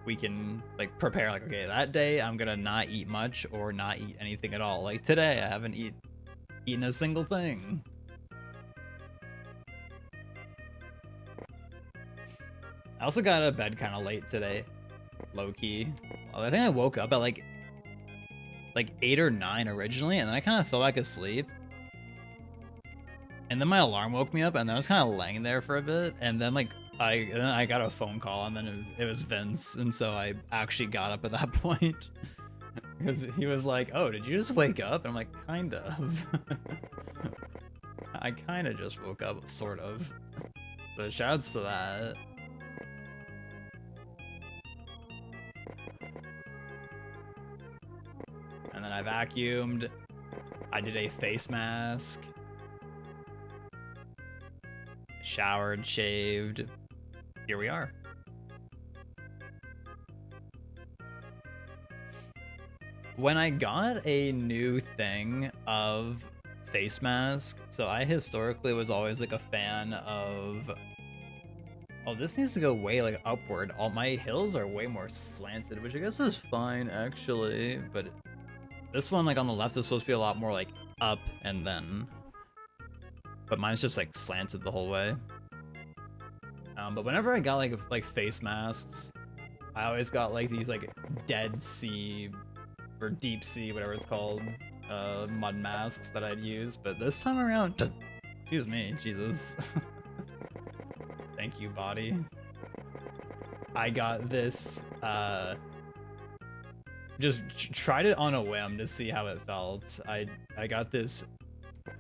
we can like prepare, like, okay, that day I'm gonna not eat much or not eat anything at all. Like today, I haven't eaten a single thing. I also got out of bed kind of late today, low-key. I think I woke up at like 8 or 9 originally, and then I kind of fell back asleep. And then my alarm woke me up, and then I was kind of laying there for a bit, and then like I got a phone call, and then it was Vince, and so I actually got up at that point. Because he was like, oh, did you just wake up? And I'm like, kind of. I kind of just woke up, sort of. So shouts to that. And then I vacuumed. I did a face mask. Showered, shaved. Here we are. When I got a new thing of face mask, so I historically was always like a fan of, oh, this needs to go way like upward. All my hills are way more slanted, which I guess is fine actually, but this one like on the left is supposed to be a lot more like up and then, but mine's just like slanted the whole way. But whenever I got like face masks, I always got like these like Dead Sea or Deep Sea, whatever it's called, mud masks that I'd use. But this time around, excuse me, Jesus. Thank you, body. I got this, just tried it on a whim to see how it felt. I got this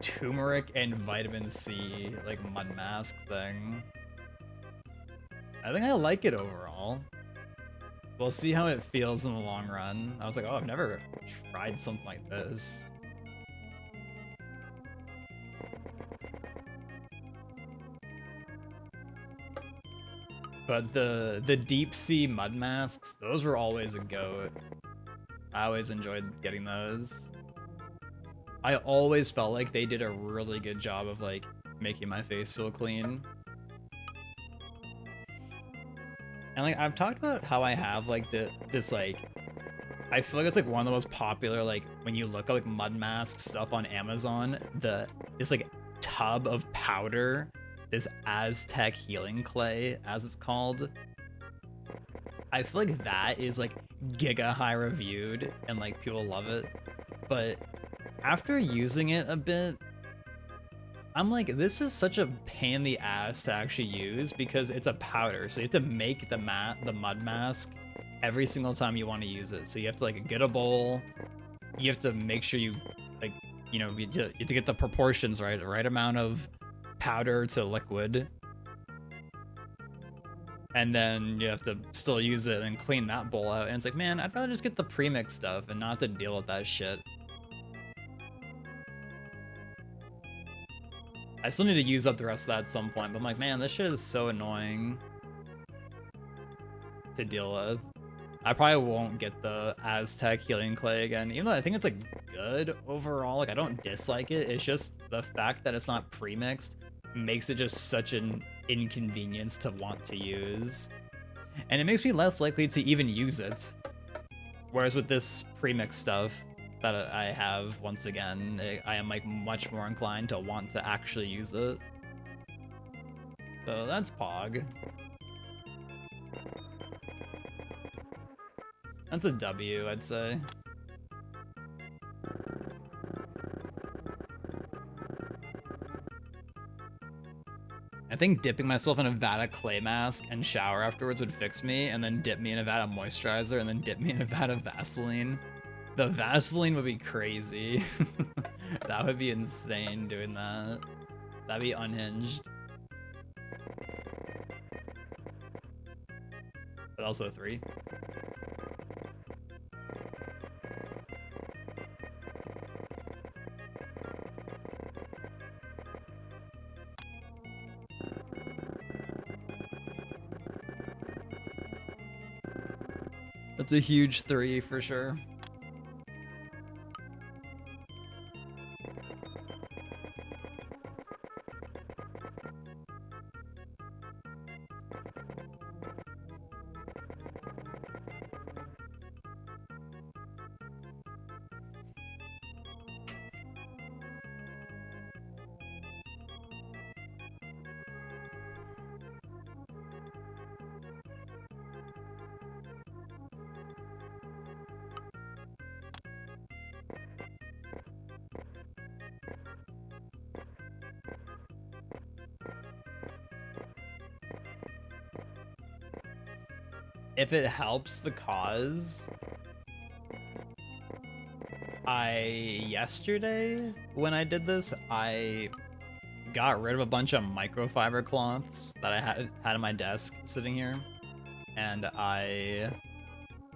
turmeric and vitamin C like mud mask thing. I think I like it overall. We'll see how it feels in the long run. I was like, oh, I've never tried something like this. But the deep sea mud masks, those were always a goat. I always enjoyed getting those. I always felt like they did a really good job of like making my face feel clean. And like I've talked about how I have like this like, I feel like it's like one of the most popular, like when you look at like mud mask stuff on Amazon, this like tub of powder, this Aztec healing clay as it's called. I feel like that is like giga high reviewed and like people love it. But after using it a bit, I'm like, this is such a pain in the ass to actually use because it's a powder. So you have to make the mud mask every single time you want to use it. So you have to like get a bowl. You have to make sure you like, you know, you have to get the proportions right, the right amount of powder to liquid. And then you have to still use it and clean that bowl out. And it's like, man, I'd rather just get the pre-mix stuff and not have to deal with that shit. I still need to use up the rest of that at some point, but I'm like, man, this shit is so annoying to deal with. I probably won't get the Aztec healing clay again, even though I think it's like good overall. Like I don't dislike it. It's just the fact that it's not pre-mixed makes it just such an inconvenience to want to use. And it makes me less likely to even use it. Whereas with this pre-mixed stuff that I have, once again, I am like much more inclined to want to actually use it. So that's Pog. That's a W, I'd say. I think dipping myself in a vat of clay mask and shower afterwards would fix me, and then dip me in a vat of moisturizer, and then dip me in a vat of Vaseline. The Vaseline would be crazy. That would be insane doing that. That'd be unhinged. But also 3. That's a huge 3 for sure. If it helps the cause, yesterday when I did this, I got rid of a bunch of microfiber cloths that I had on my desk sitting here, and I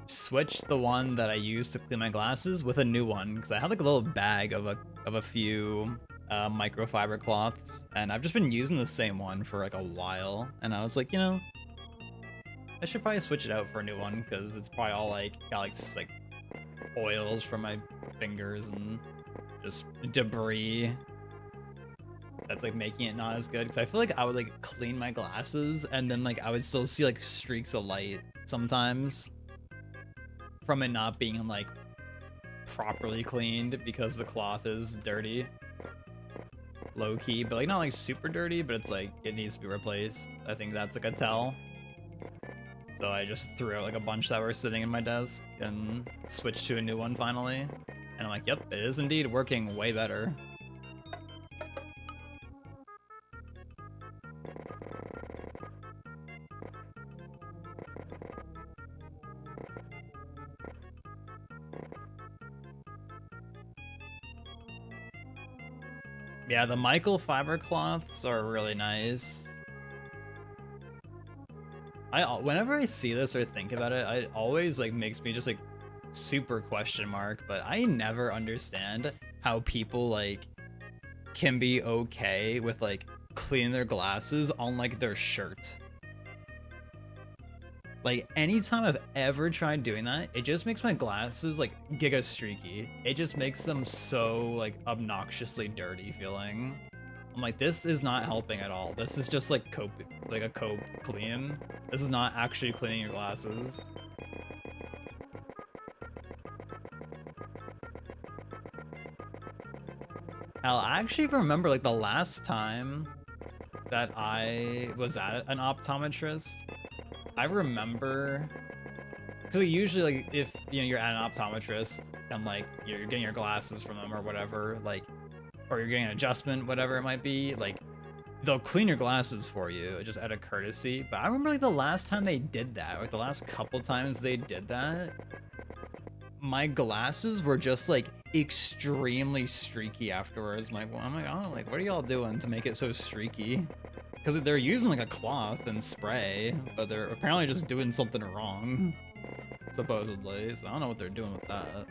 switched the one that I used to clean my glasses with a new one because I had like a little bag of a few microfiber cloths, and I've just been using the same one for like a while, and I was like, you know, I should probably switch it out for a new one because it's probably all like got like oils from my fingers and just debris that's like making it not as good. Because I feel like I would like clean my glasses and then like I would still see like streaks of light sometimes from it not being like properly cleaned because the cloth is dirty. low key, but like not like super dirty, but it's like it needs to be replaced. I think that's like a tell. So I just threw out like a bunch that were sitting in my desk and switched to a new one finally. And I'm like, yep, it is indeed working way better. Yeah, the Michael fiber cloths are really nice. Whenever I see this or think about it, it always like makes me just like super question mark, but I never understand how people like can be okay with like cleaning their glasses on like their shirt. Like anytime I've ever tried doing that, it just makes my glasses like giga streaky. It just makes them so like obnoxiously dirty feeling. I'm like, this is not helping at all. This is just like a cope clean. This is not actually cleaning your glasses. I actually remember like the last time that I was at an optometrist. I remember, because usually like if you're at an optometrist and like you're getting your glasses from them or whatever, like, or you're getting an adjustment, whatever it might be, like they'll clean your glasses for you just out of courtesy. But I remember like the last time they did that, like the last couple times they did that, my glasses were just like extremely streaky afterwards. I'm like, oh, like what are y'all doing to make it so streaky? Because they're using like a cloth and spray, but they're apparently just doing something wrong, supposedly. So I don't know what they're doing with that.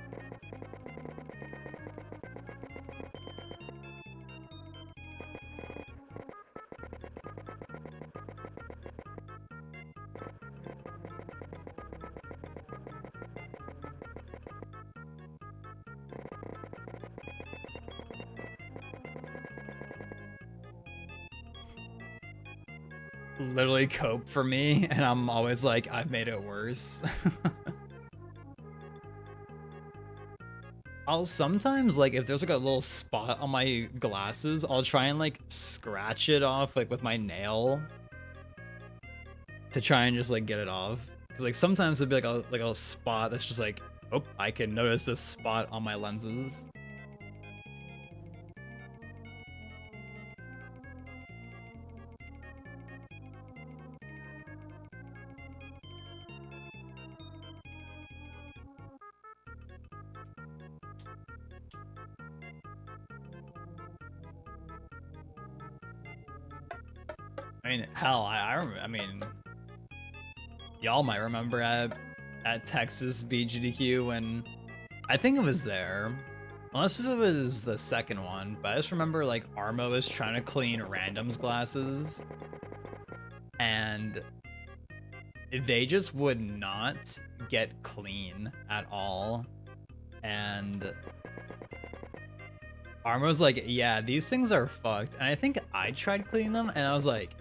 Literally cope for me, and I'm always like, I've made it worse. I'll sometimes, like, if there's like a little spot on my glasses, I'll try and like scratch it off like with my nail to try and just like get it off. Because like sometimes it'd be like a spot that's just like, oh, I can notice this spot on my lenses. I mean, hell, I mean, y'all might remember at Texas BGDQ when I think it was there, unless if it was the second one, but I just remember like Armo was trying to clean Random's glasses, and they just would not get clean at all, and Armo's like, yeah, these things are fucked, and I think I tried cleaning them, and I was like,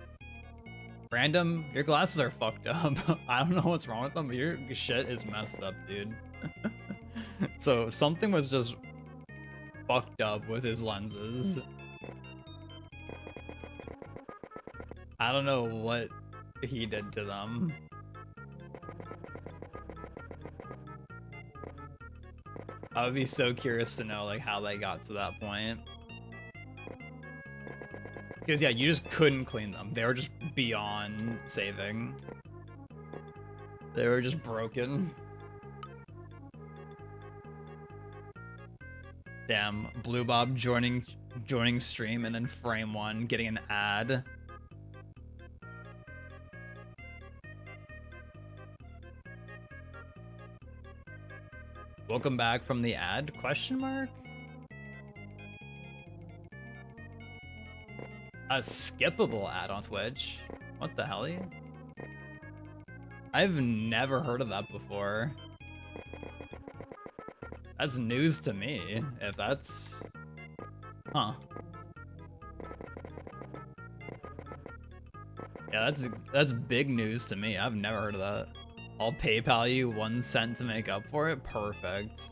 Random, your glasses are fucked up. I don't know what's wrong with them, but your shit is messed up, dude. So something was just fucked up with his lenses. I don't know what he did to them. I would be so curious to know like how they got to that point. Because yeah, you just couldn't clean them. They were just beyond saving. They were just broken. Damn, Blue Bob joining stream and then frame one getting an ad. Welcome back from the ad? Question mark? A skippable ad on Twitch? What the hell? I've never heard of that before. That's news to me, if that's... Huh. Yeah, that's big news to me. I've never heard of that. I'll PayPal you 1 cent to make up for it? Perfect.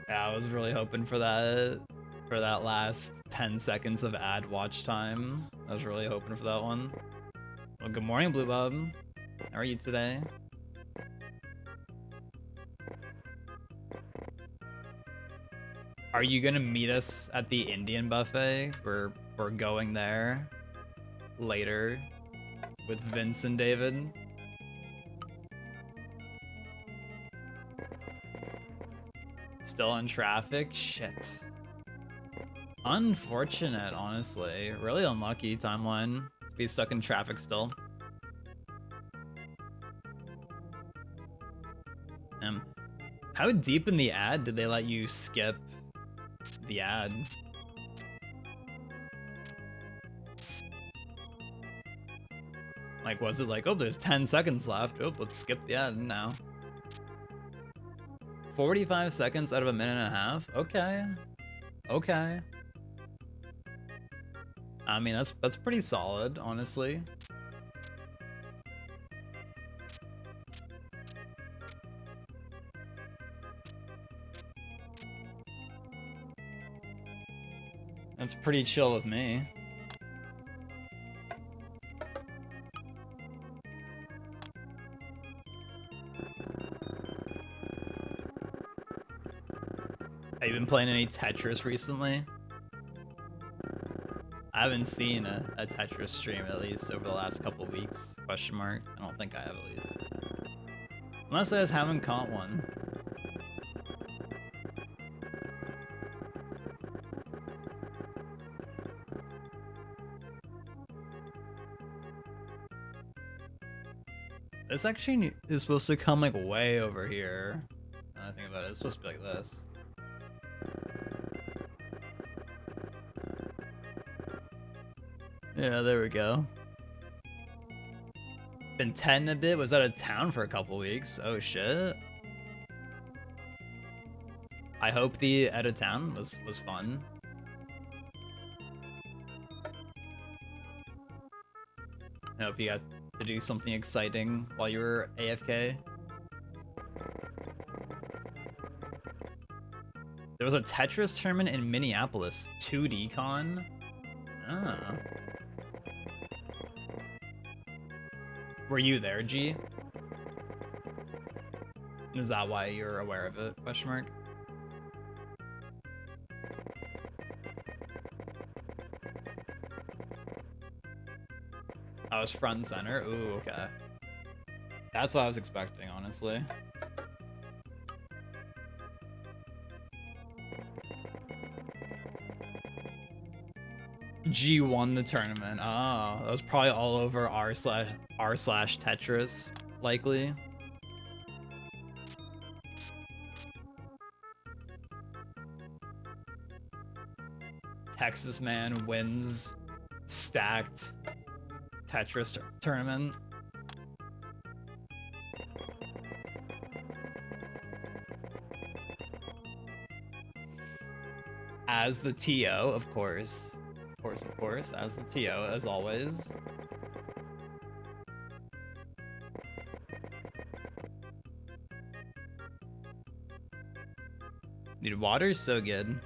Yeah, I was really hoping for that. for that last 10 seconds of ad watch time. I was really hoping for that one. Well, good morning, Blue Bob. How are you today? Are you gonna meet us at the Indian buffet? We're going there later with Vince and David. Still in traffic? Shit. Unfortunate, honestly. Really unlucky timeline to be stuck in traffic still. How deep in the ad did they let you skip the ad? Like, was it like, oh, there's 10 seconds left. Oh, let's skip the ad now. 45 seconds out of a minute and a half? Okay. Okay. I mean, that's pretty solid, honestly. That's pretty chill with me. Have you been playing any Tetris recently? I haven't seen a Tetris stream at least over the last couple weeks. Question mark. I don't think I have at least. Unless I just haven't caught one. This actually is supposed to come like way over here. Now that I think about it, it's supposed to be like this. Yeah, there we go. Been 10 a bit, was out of town for a couple weeks. Oh shit. I hope the out of town was fun. I hope you got to do something exciting while you were AFK. There was a Tetris tournament in Minneapolis, 2D Con. Ah. Were you there, G? Is that why you're aware of it? Question mark. I was front and center. Ooh, okay. That's what I was expecting, honestly. G won the tournament. Oh, that was probably all over r/Tetris, likely. Texas man wins stacked Tetris tournament. As the TO, of course. Of course, as the TO, as always. Dude, water's so good.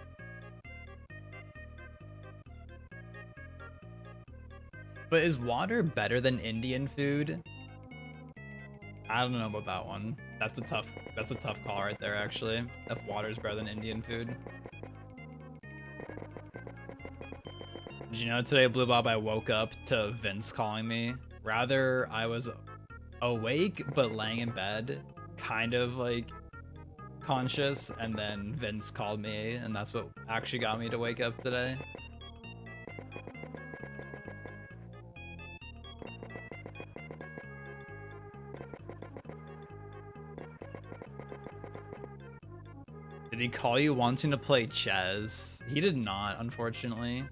But is water better than Indian food? I don't know about that one. That's a tough call right there, actually. If water's better than Indian food. Did you know today, Blue Bob, I woke up to Vince calling me? Rather, I was awake, but laying in bed, kind of like conscious, and then Vince called me, and that's what actually got me to wake up today. Did he call you wanting to play chess? He did not, unfortunately.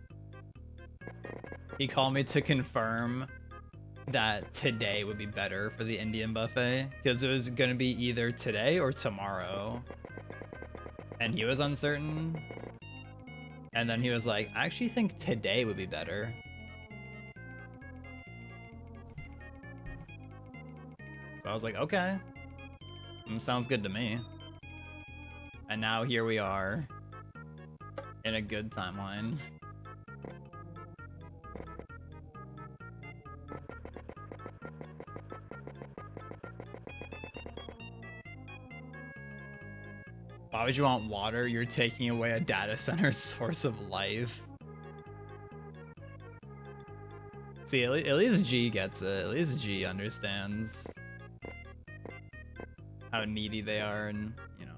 He called me to confirm that today would be better for the Indian buffet, because it was going to be either today or tomorrow. And he was uncertain. And then he was like, I actually think today would be better. So I was like, okay. Sounds good to me. And now here we are in a good timeline. Why would you want water? You're taking away a data center source of life. See, at least G gets it. At least G understands how needy they are, and, you know,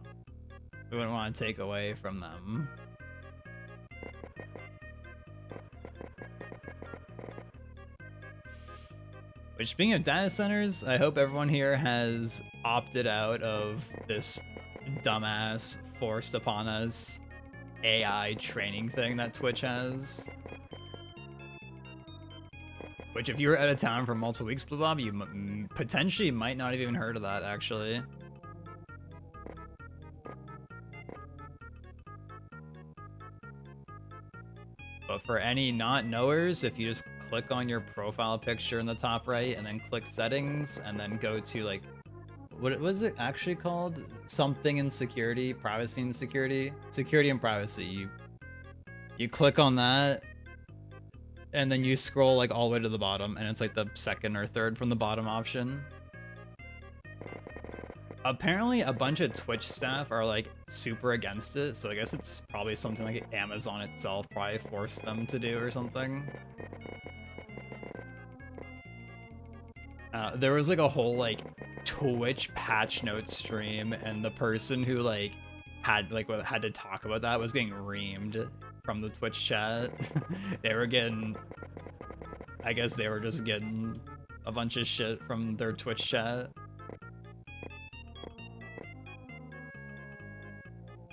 we wouldn't want to take away from them. Which, speaking of data centers, I hope everyone here has opted out of this dumbass forced upon us AI training thing that Twitch has. Which, if you were out of town for multiple weeks, Blue Bob, you potentially might not have even heard of that, actually. But for any not knowers, if you just click on your profile picture in the top right and then click settings and then go to, like, what was it actually called? Something in security, privacy and security, security and privacy. You click on that, and then you scroll like all the way to the bottom, and it's like the second or third from the bottom option. Apparently a bunch of Twitch staff are like super against it, so I guess it's probably something like Amazon itself probably forced them to do or something. There was like a whole like Twitch patch note stream, and the person who like had to talk about that was getting reamed from the Twitch chat. They were getting, I guess they were just getting a bunch of shit from their Twitch chat.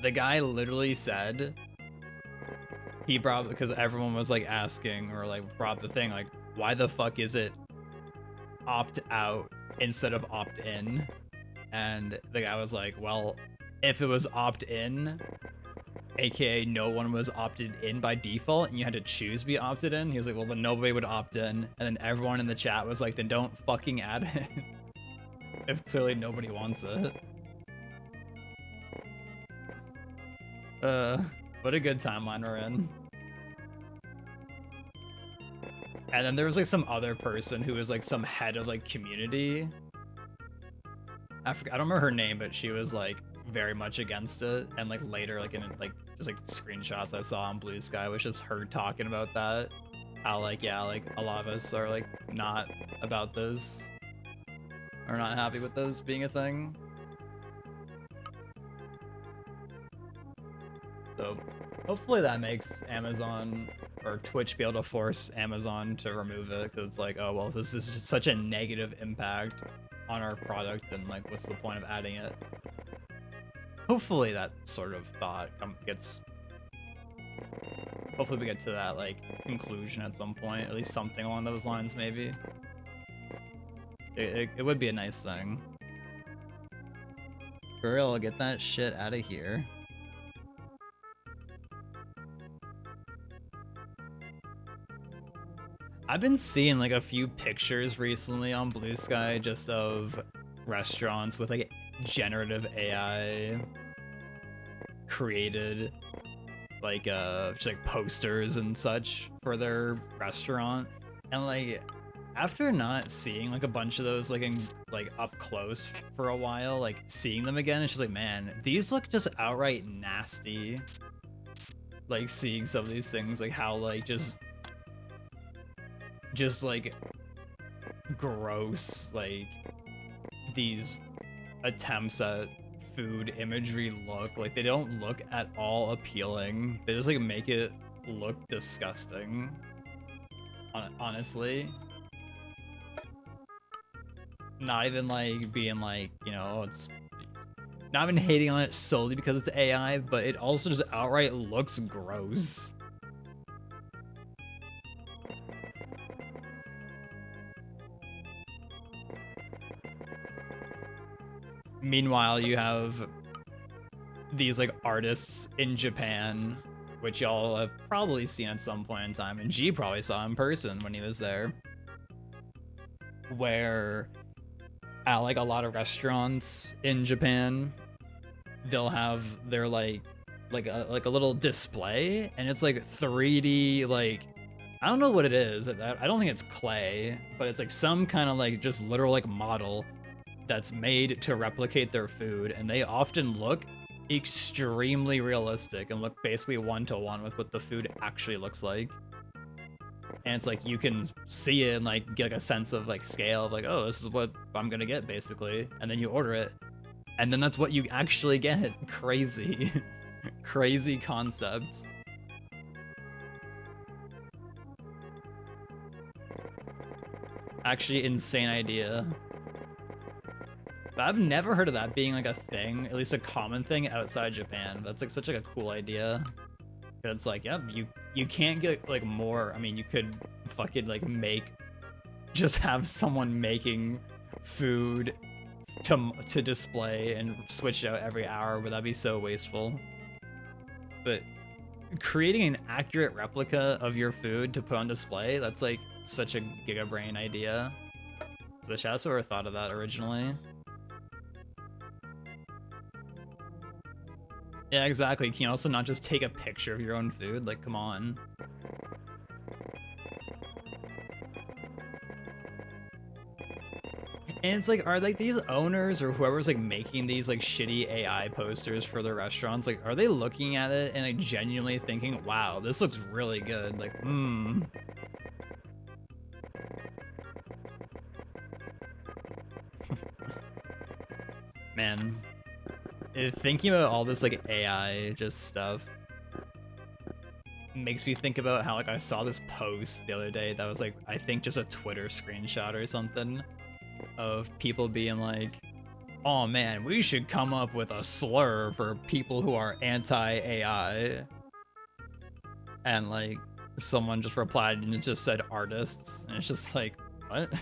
The guy literally said he brought, because everyone was like asking or like brought the thing like, why the fuck is it opt out instead of opt in? And the guy was like, well, if it was opt in, aka no one was opted in by default and you had to choose to be opted in, he was like, well, then nobody would opt in. And then everyone in the chat was like, then don't fucking add it if clearly nobody wants it. What a good timeline we're in. And then there was like some other person who was like some head of like community. I don't remember her name, but she was like very much against it. And like later, like in like just like screenshots I saw on Blue Sky was just her talking about that. How like, yeah, like a lot of us are like not about this, or not happy with this being a thing. So hopefully that makes Amazon or Twitch be able to force Amazon to remove it, because it's like, oh, well, this is just such a negative impact on our product, then like what's the point of adding it? Hopefully that sort of thought gets, hopefully we get to that like conclusion at some point, at least something along those lines maybe. It would be a nice thing. For real, get that shit out of here. I've been seeing like a few pictures recently on Blue Sky just of restaurants with like generative AI created like just like posters and such for their restaurant, and like after not seeing like a bunch of those like in like up close for a while, like seeing them again, it's just like, man, these look just outright nasty. Like seeing some of these things, like how like just like gross like these attempts at food imagery look. Like they don't look at all appealing. They just like make it look disgusting. Honestly, not even like being like, you know, it's not even hating on it solely because it's AI, but it also just outright looks gross. Meanwhile, you have these like artists in Japan, which y'all have probably seen at some point in time, and G probably saw in person when he was there, where at like a lot of restaurants in Japan, they'll have their like like a little display, and it's like 3D, like I don't know what it is. I don't think it's clay, but it's like some kind of like just literal like model that's made to replicate their food, and they often look extremely realistic and look basically one-to-one with what the food actually looks like. And it's like you can see it and like get like a sense of like scale of like, oh, this is what I'm gonna get basically, and then you order it, and then that's what you actually get. Crazy. Crazy concept. Actually insane idea. But I've never heard of that being like a thing, at least a common thing outside Japan. That's like such like a cool idea. But it's like, yep, you can't get like more. I mean, you could fucking like just have someone making food to display and switch out every hour, but that'd be so wasteful. But creating an accurate replica of your food to put on display, that's like such a gigabrain idea. So the Shadowswearer thought of that originally. Yeah, exactly. Can you also not just take a picture of your own food? Like, come on. And it's like, are like these owners or whoever's like making these like shitty AI posters for their restaurants, like, are they looking at it and like genuinely thinking, wow, this looks really good? Like, Man. Thinking about all this like AI just stuff makes me think about how like I saw this post the other day that was like, I think just a Twitter screenshot or something of people being like, oh man, we should come up with a slur for people who are anti-AI. And like someone just replied and it just said artists, and it's just like, what?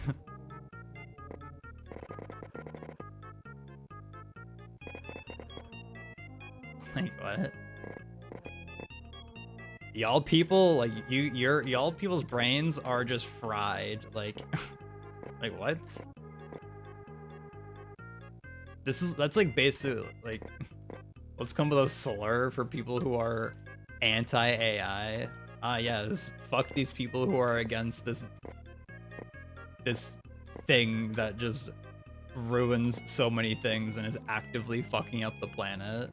Like, what? Y'all people, like, y'all people's brains are just fried. Like, like what? That's like basically, like, let's come with a slur for people who are anti-AI. Yes, fuck these people who are against this thing that just ruins so many things and is actively fucking up the planet.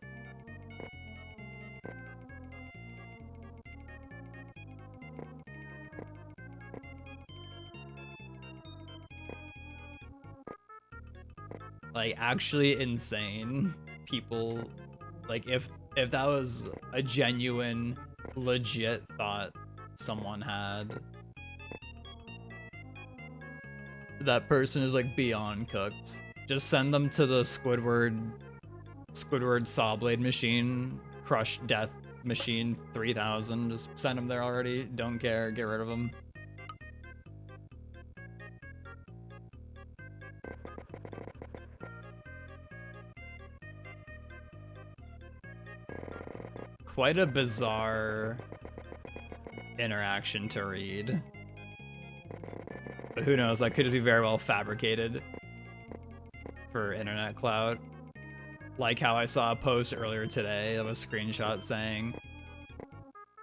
Like, actually insane people. Like, if that was a genuine, legit thought someone had, that person is like beyond cooked. Just send them to the Squidward saw blade machine, crush death machine 3000. Just send them there already. Don't care. Get rid of them. Quite a bizarre interaction to read. But who knows, that could just be very well fabricated for internet clout. Like how I saw a post earlier today of a screenshot saying,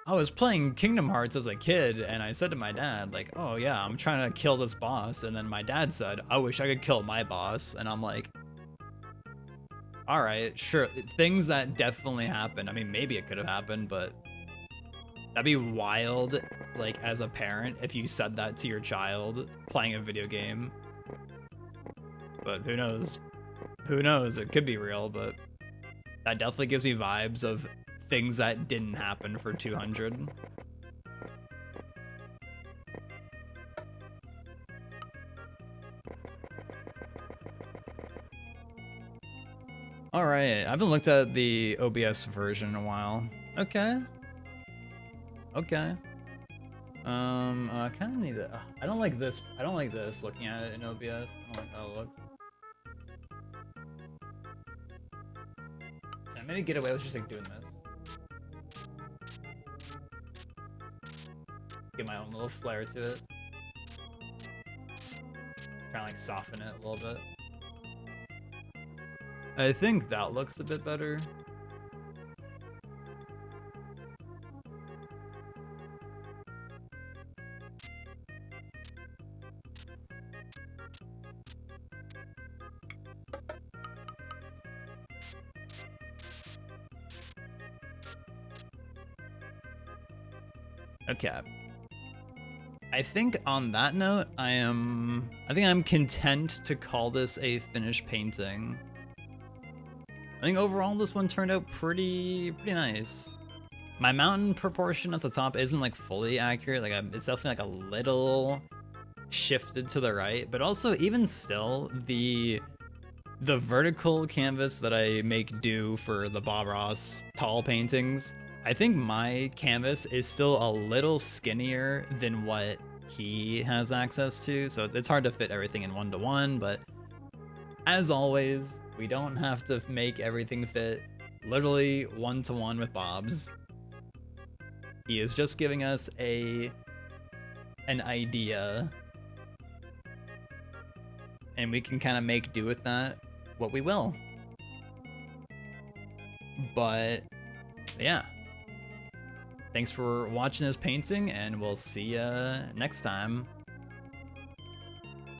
I was playing Kingdom Hearts as a kid and I said to my dad, like, oh yeah, I'm trying to kill this boss. And then my dad said, I wish I could kill my boss. And I'm like, all right, sure. Things that definitely happened. I mean, maybe it could have happened, but that'd be wild, like, as a parent, if you said that to your child playing a video game. But who knows? Who knows? It could be real, but that definitely gives me vibes of things that didn't happen for 200. All right, I haven't looked at the OBS version in a while. Okay. Okay. I kind of need to. I don't like this. I don't like this. Looking at it in OBS, I don't like how it looks. Yeah, maybe get away with just like doing this. Get my own little flair to it. Try and like soften it a little bit. I think that looks a bit better. Okay. I think on that note, I think I'm content to call this a finished painting. I think overall this one turned out pretty nice. My mountain proportion at the top isn't like fully accurate. Like it's definitely like a little shifted to the right, but also even still the vertical canvas that I make do for the Bob Ross tall paintings, I think my canvas is still a little skinnier than what he has access to, so it's hard to fit everything in 1-to-1, but as always, we don't have to make everything fit literally 1-to-1 with Bob's. He is just giving us an idea, and we can kind of make do with that what we will. But yeah, thanks for watching this painting, and we'll see ya next time.